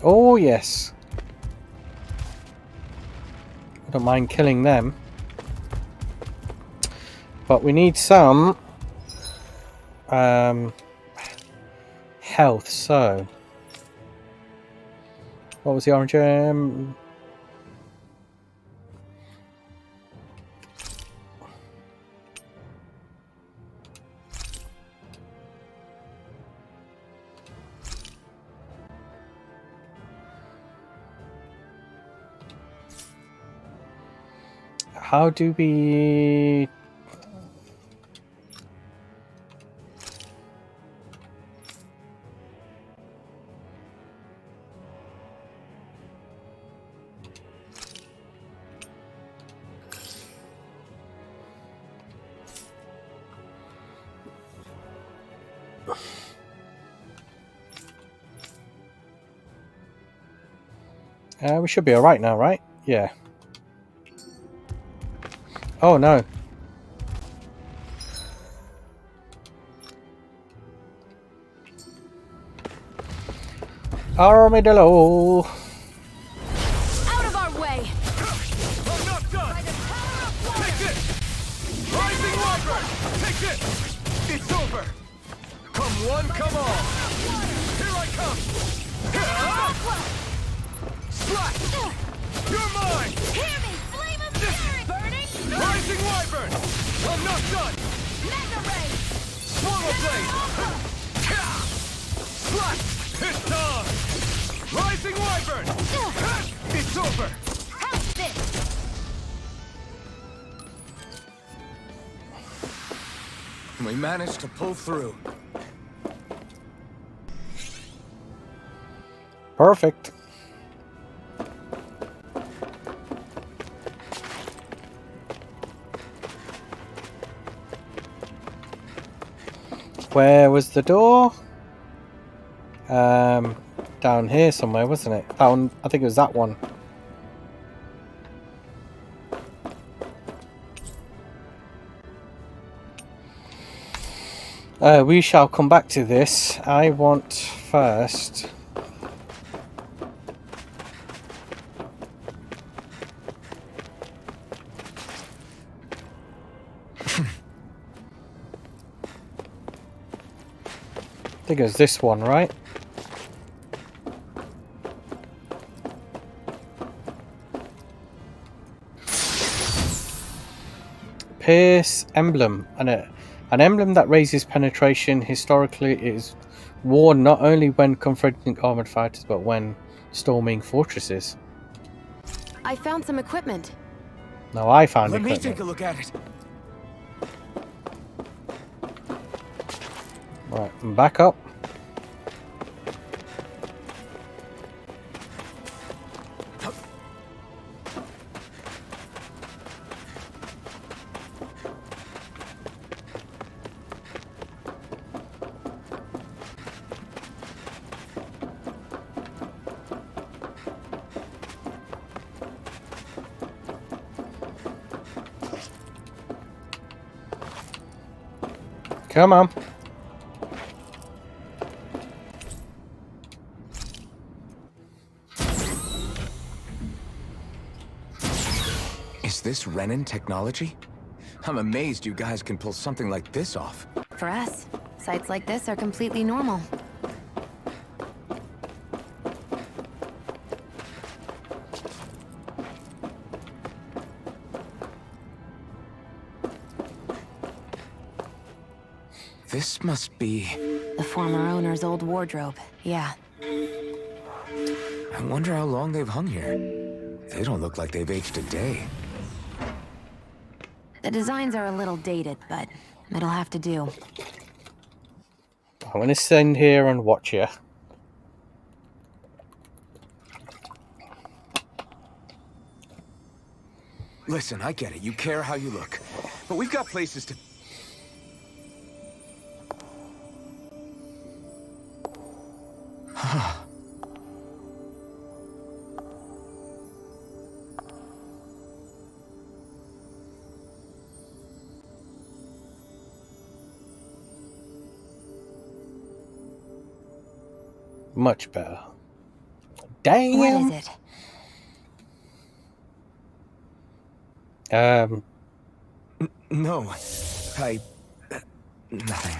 Oh yes. I don't mind killing them. But we need some health, so what was the orange gem? How do we... we should be alright now, right? Yeah. Oh no. Armadillo! Out of our way! I'm not done! By the power of water! Take this! Rising Wyvern! Take this! It's over! Come one, come all! Here I come! Slash! You're mine! Hear me! Flame of fury! Burning! Rising Wyvern! I'm not done! Mega ray! Swallow blade! Slash! It's on! Rising Wyvern! It's over! How's this? We managed to pull through. Perfect. Where was the door? Down here somewhere, wasn't it? That one, I think it was that one. We shall come back to this. I want first... I think it was this one, right? Pierce emblem, and an emblem that raises penetration. Historically, it is worn not only when confronting armored fighters, but when storming fortresses. I found some equipment. No, I found Let me equipment. take a look at it. Right, and back up. Come on. Is this Renin technology? I'm amazed you guys can pull something like this off. For us, sites like this are completely normal. This must be... The former owner's old wardrobe, yeah. I wonder how long they've hung here. They don't look like they've aged a day. The designs are a little dated, but it'll have to do. I'm going to stand here and watch you. Listen, I get it. You care how you look. But we've got places to... Much better. Damn. What is it? No. Nothing.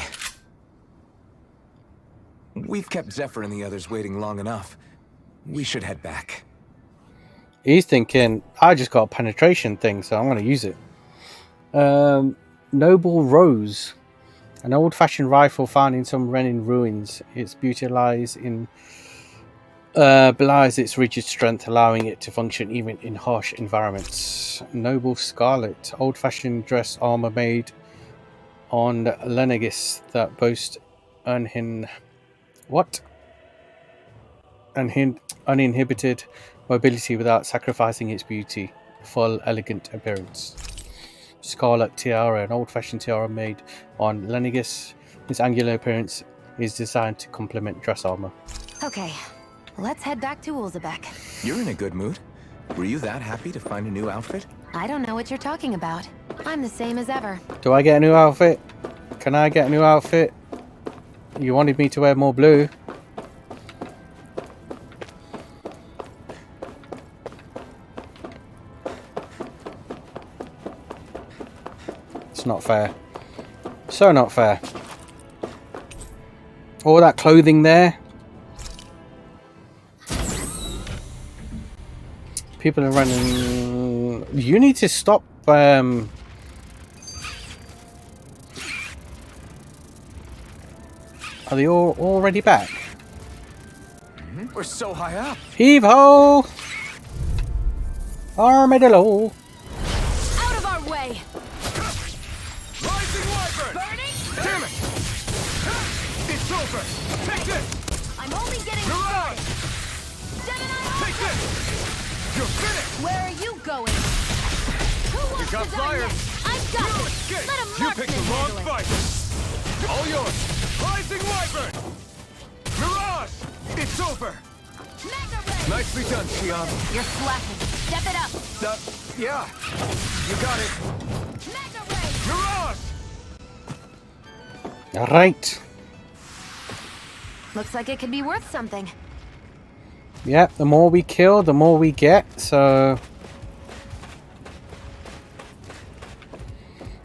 We've kept Zephyr and the others waiting long enough. We should head back. He's thinking, I just got a penetration thing, so I'm going to use it. Noble Rose. An old-fashioned rifle found in some Renin ruins. Its beauty lies in... belies its rigid strength, allowing it to function even in harsh environments. Noble Scarlet. Old-fashioned dress armor made on Lenegis that boast uninhibited mobility without sacrificing its beauty. Full, elegant appearance. Scarlet Tiara, an old-fashioned tiara made on Lenegis. Its angular appearance is designed to complement dress armor. Okay, let's head back to Ulzebek. You're in a good mood. Were you that happy to find a new outfit? I don't know what you're talking about. I'm the same as ever. Do I get a new outfit? Can I get a new outfit? You wanted me to wear more blue. It's not fair. So not fair. All that clothing there. People are running. You need to stop. Are they all already back? We're so high up. Heave ho! Armadillo! Out of our way! Rising Wyvern! Burning! Damn it! It's over! Take this! I'm only getting Mirage! Gemini! Take this! You're finished! Where are you going? Who wants got to die fire. next? I've got You it! escaped! Let a You picked the marksman wrong handle it. fight! All yours! Rising Wyvern! Mirage! It's over! Mega ray! Nicely done, Shionne. You're slacking. Step it up. Yeah. You got it. Mega ray! Mirage! Alright. Looks like it could be worth something. Yeah, the more we kill, the more we get, so...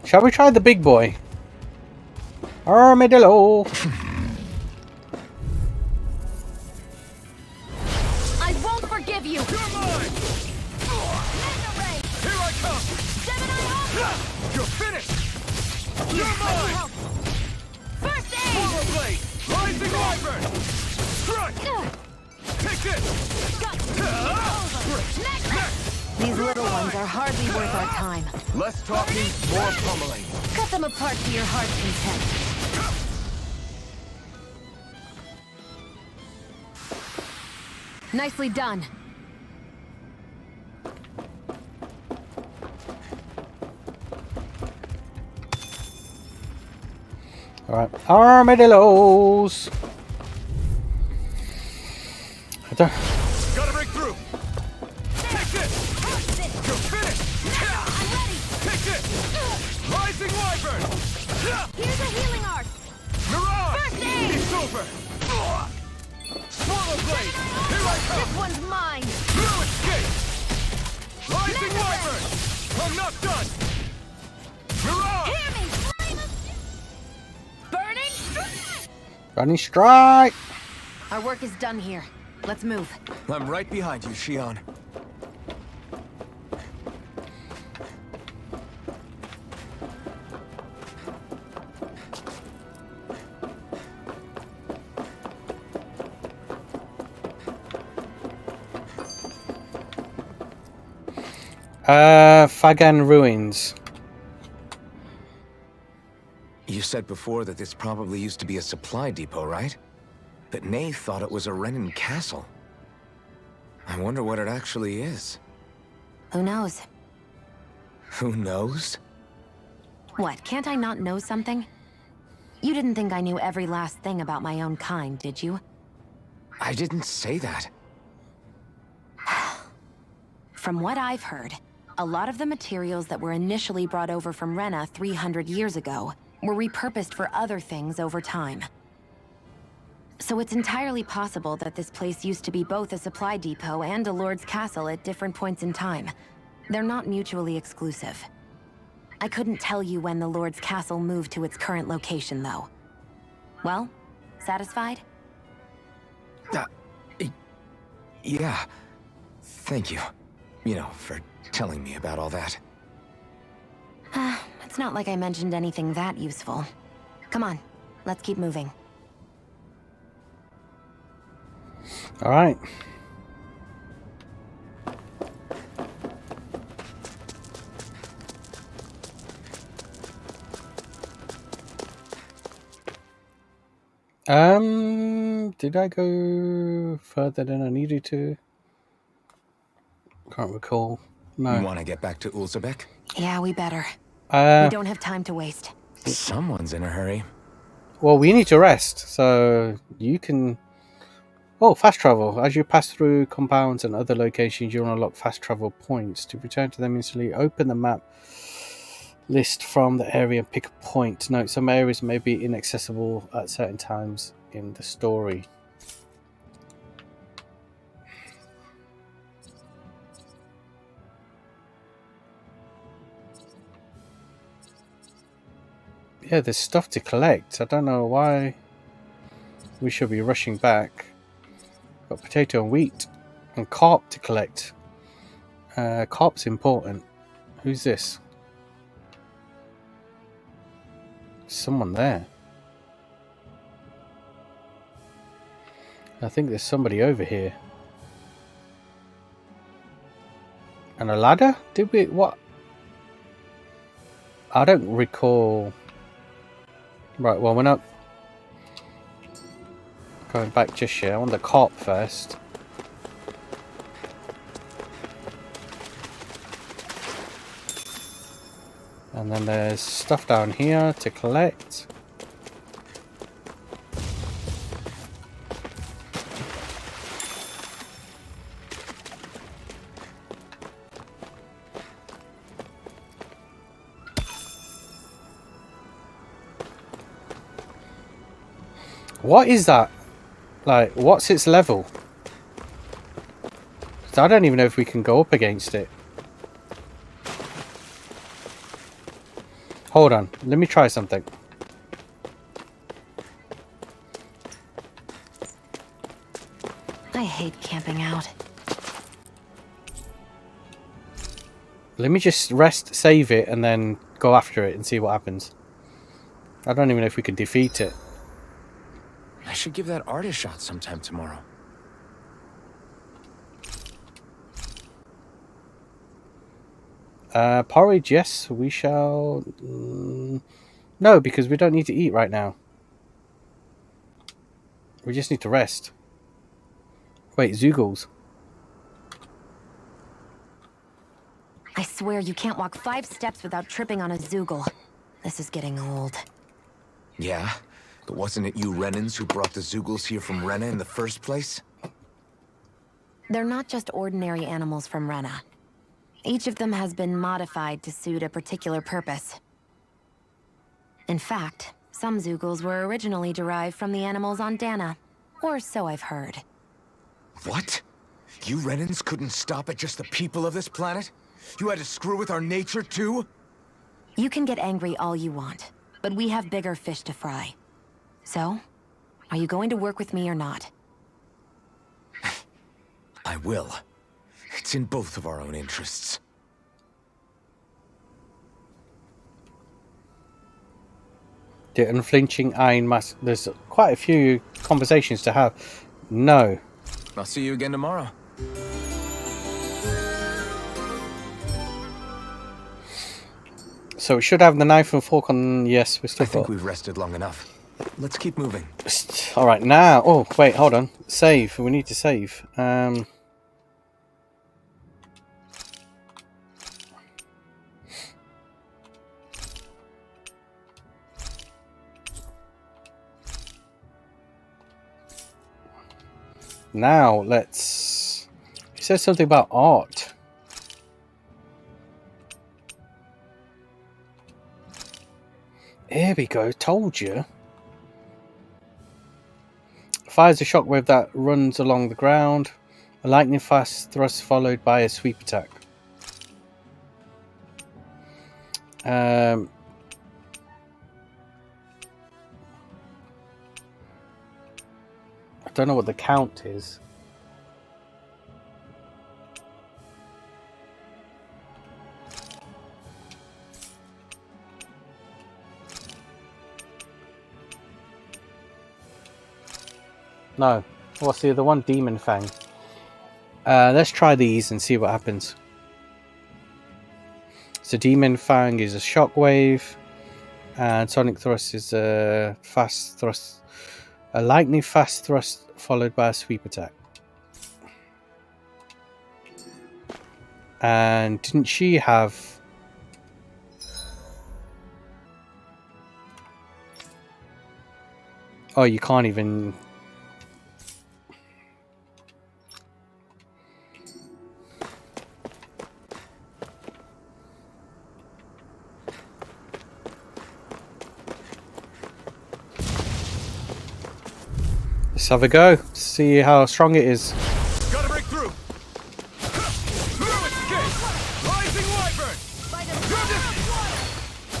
Shall we try the big boy? Armadillo! I won't forgive you! You're mine! Mega ray! Here I come! Gemini Alpha! You're finished! You're mine! First aid! Power blade! Rising Wyvern! Strike! Take this! These little ones are hardly worth our time. Less talking, more pummeling. Cut them apart to your heart's content. Nicely done. Alright, armadillos! I don't... Gotta break through! Take this! You're finished! I'm ready! Take this! Rising Wyvern! Here's a healing art. Mirage! First aid! It's over! Swallow blade! Here I come! This one's mine. No escape! Rising wyvern! I'm not done! Mirage! Hear me! Flame of... Burning strike! Running strike! Our work is done here. Let's move. I'm right behind you, Shionne. Fagan Ruins. You said before that this probably used to be a supply depot, right? But Nay thought it was a Renin castle. I wonder what it actually is. Who knows? Who knows? What, can't I not know something? You didn't think I knew every last thing about my own kind, did you? I didn't say that. From what I've heard, a lot of the materials that were initially brought over from Rena 300 years ago were repurposed for other things over time. So it's entirely possible that this place used to be both a supply depot and a lord's castle at different points in time. They're not mutually exclusive. I couldn't tell you when the lord's castle moved to its current location, though. Well, satisfied? Yeah. Thank you. You know, for telling me about all that. It's not like I mentioned anything that useful. Come on, let's keep moving. All right. Did I go further than I needed to? Can't recall. No. You want to get back to Ulzebek? Yeah, we better. We don't have time to waste. Someone's in a hurry. Well, we need to rest, so you can... Oh, fast travel. As you pass through compounds and other locations, you'll unlock fast travel points. To return to them instantly, open the map list from the area and pick a point. Note, some areas may be inaccessible at certain times in the story. Yeah, there's stuff to collect. I don't know why we should be rushing back. Got potato and wheat and carp to collect. Carp's important. Who's this? Someone there. I think there's somebody over here. And a ladder? Did we... What? I don't recall... Right, well, we're not going back just yet. I want the carp first. And then there's stuff down here to collect. What is that? Like, what's its level? I don't even know if we can go up against it. Hold on, let me try something. I hate camping out. Let me just rest, save it, and then go after it and see what happens. I don't even know if we can defeat it. I should give that art a shot sometime tomorrow. Porridge, yes, we shall... no, because we don't need to eat right now. We just need to rest. Wait, Zoogles. I swear you can't walk 5 steps without tripping on a Zoogle. This is getting old. Yeah? But wasn't it you Renans who brought the Zoogles here from Rena in the first place? They're not just ordinary animals from Rena. Each of them has been modified to suit a particular purpose. In fact, some Zeugles were originally derived from the animals on Dana. Or so I've heard. What? You Renans couldn't stop at just the people of this planet? You had to screw with our nature too? You can get angry all you want, but we have bigger fish to fry. So, are you going to work with me or not? I will. It's in both of our own interests. The unflinching iron mask. There's quite a few conversations to have. No. I'll see you again tomorrow. So we should have the knife and fork on. Yes, we still I think got. we've rested long enough. Let's keep moving. All right, now. Oh, wait, hold on. Save. We need to save. Now let's. It says something about art. Here we go. Told you. Fires a shockwave that runs along the ground. A lightning fast thrust followed by a sweep attack. I don't know what the count is. No. What's the other one? Demon Fang. Let's try these and see what happens. So Demon Fang is a shockwave. And Sonic Thrust is a fast thrust. A lightning fast thrust followed by a sweep attack. And didn't she have... Oh, you can't even... Let's have a go. See how strong it is. Gotta break through. Through escape. Rising wyvern.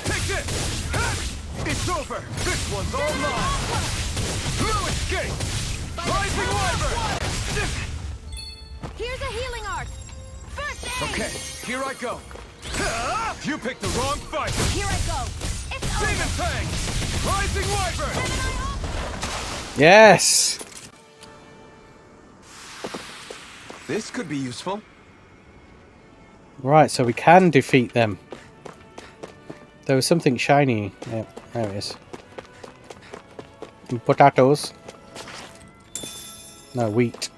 Take this. It's over. This one's all mine. Through escape. Rising wyvern. Here's a healing arc. First aid. Okay, here I go. You picked the wrong fight. Here I go. It's Demon over. Fang. Rising wyvern. Yes! This could be useful. Right, so we can defeat them. There was something shiny. Yeah, there it is. And potatoes. No, wheat.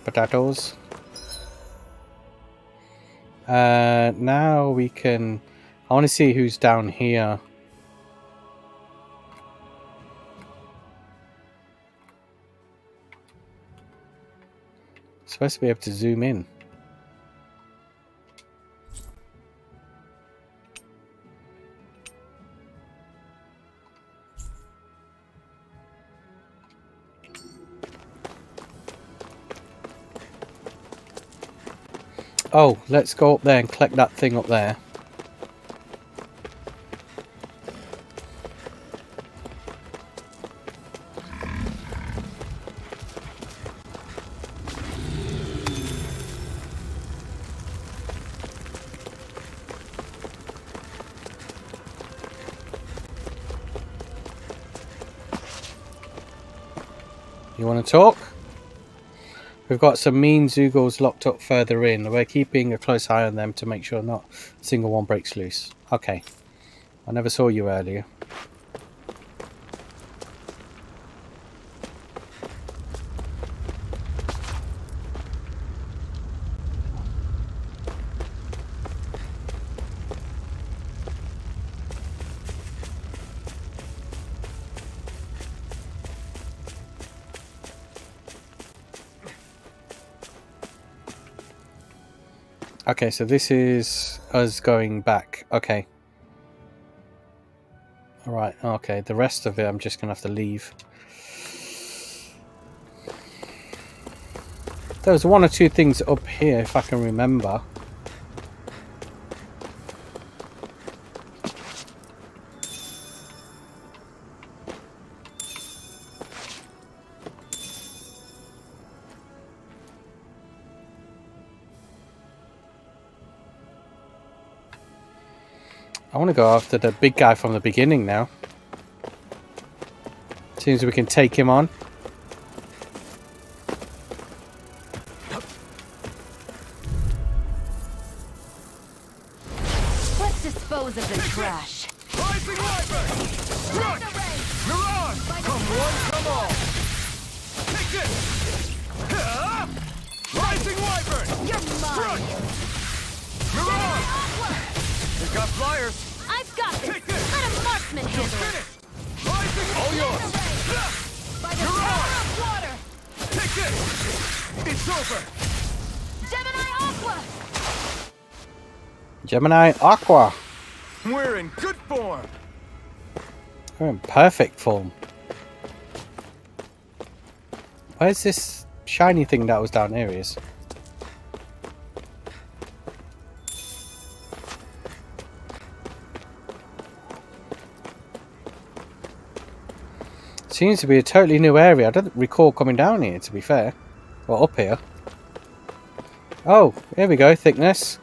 Potatoes. Now we can... I want to see who's down here. Supposed to be able to zoom in. Oh, let's go up there and collect that thing up there. You want to talk? We've got some mean Zeugles locked up further in. We're keeping a close eye on them to make sure not a single one breaks loose. Okay. I never saw you earlier. Okay, so this is us going back. Okay. Alright, okay. The rest of it I'm just going to have to leave. There was one or two things up here, if I can remember. I want to go after the big guy from the beginning now. Seems we can take him on. Let's dispose of the trash. Rising Wyvern! Run! Mirage! Come one, come all! Take this! Rising Wyvern! You're mine. Mirage! We've got flyers! I've got this. Take this! Let a marksman You're handle it. finished! Rising, all yours! By the power of water. Take this! It's over! Gemini Aqua. Gemini Aqua. We're in good form! We're in perfect form. Where's this shiny thing that was down here? Is seems to be a totally new area. I don't recall coming down here, to be fair. Well, up here. Oh, here we go. Thickness.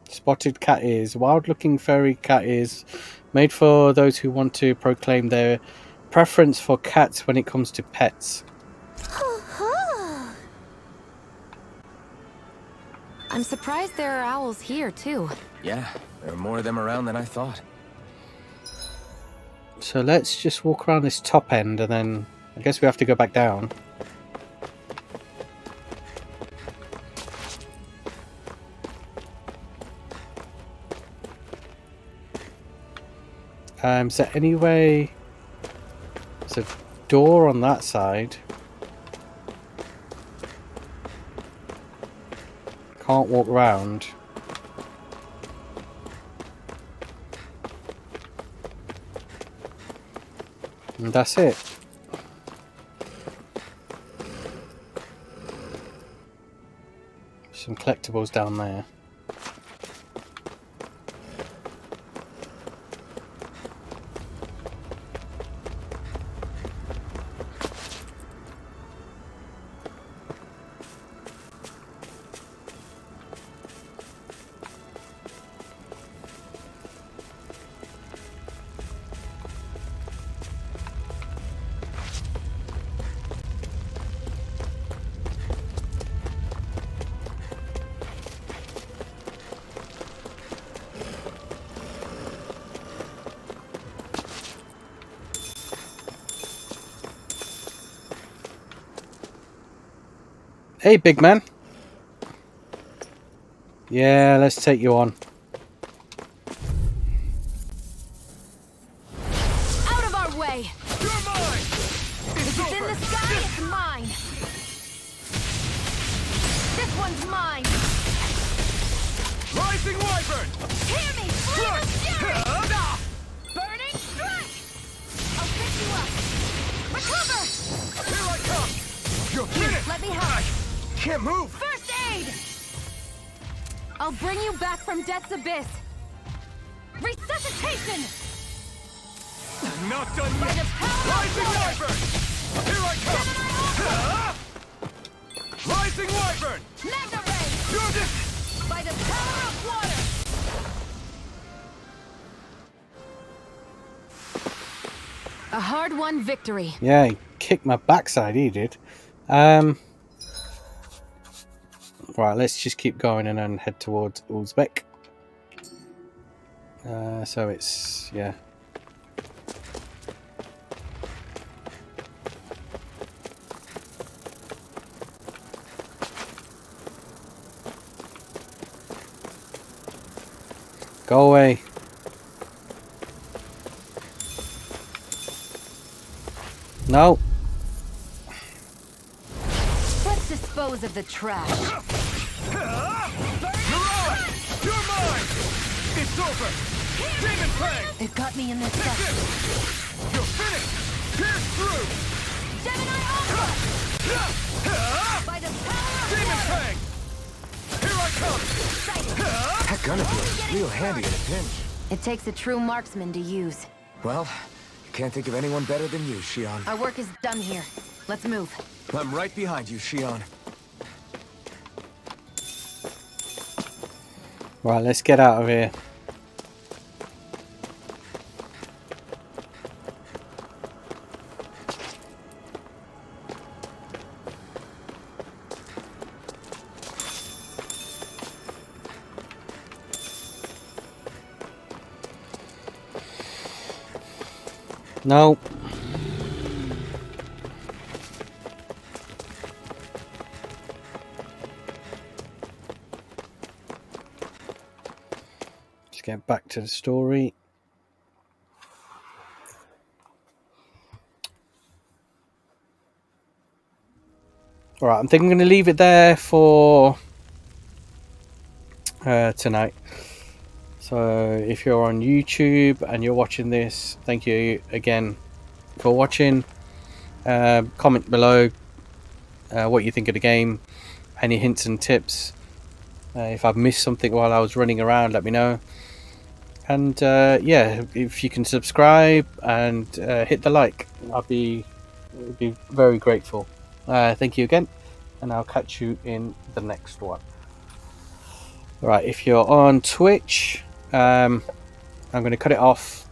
Spotted cat ears. Wild-looking furry cat ears. Made for those who want to proclaim their preference for cats when it comes to pets. I'm surprised there are owls here, too. Yeah, there are more of them around than I thought. So let's just walk around this top end and then I guess we have to go back down. Is there any way... There's a door on that side. Can't walk around. And that's it. Some collectibles down there. Hey, big man. Yeah, let's take you on. Out of our way. You're mine! If It's it's in over! the sky, it's mine. This one's mine. Rising Wyvern! Hear me! Flame Run! of fury! Ah! Burning strike! I'll pick you up. Recover! Here I come! You're finished! Let me help. Can't move! First aid! I'll bring you back from death's abyss. Resuscitation! Not done By yet! the power of Rising water! Wyvern! Here I come! Ah! Rising Wyvern! Mega ray! You're this! By the power of water! A hard-won victory. Yeah, he kicked my backside, he did. Right, let's just keep going and then head towards Ulzebek. So it's, yeah. Go away. No. Let's dispose of the trash. You're out! You're mine! It's over! Demon Fang! They've got me in this section. You're finished! Pierce through! Gemini Alpha! By the power of Demon water! Fang! Here I come! That gunner is real handy in a pinch. It takes a true marksman to use. Well, can't think of anyone better than you, Shionne. Our work is done here. Let's move. I'm right behind you, Shionne. Right, let's get out of here. No. Let's get back to the story. Alright, I'm thinking I'm going to leave it there for tonight. So if you're on YouTube and you're watching this, thank you again for watching. Comment below what you think of the game, any hints and tips. If I've missed something while I was running around, let me know. And yeah, if you can subscribe and hit the like, I'd be very grateful. Thank you again, and I'll catch you in the next one. Right, if you're on Twitch, I'm going to cut it off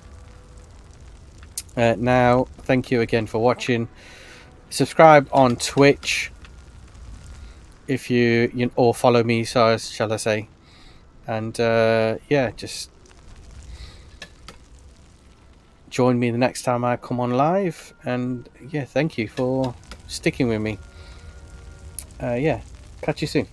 now. Thank you again for watching. Subscribe on Twitch if you or follow me, so shall I say. And yeah, just join me the next time I come on live. And yeah, thank you for sticking with me. Yeah, catch you soon.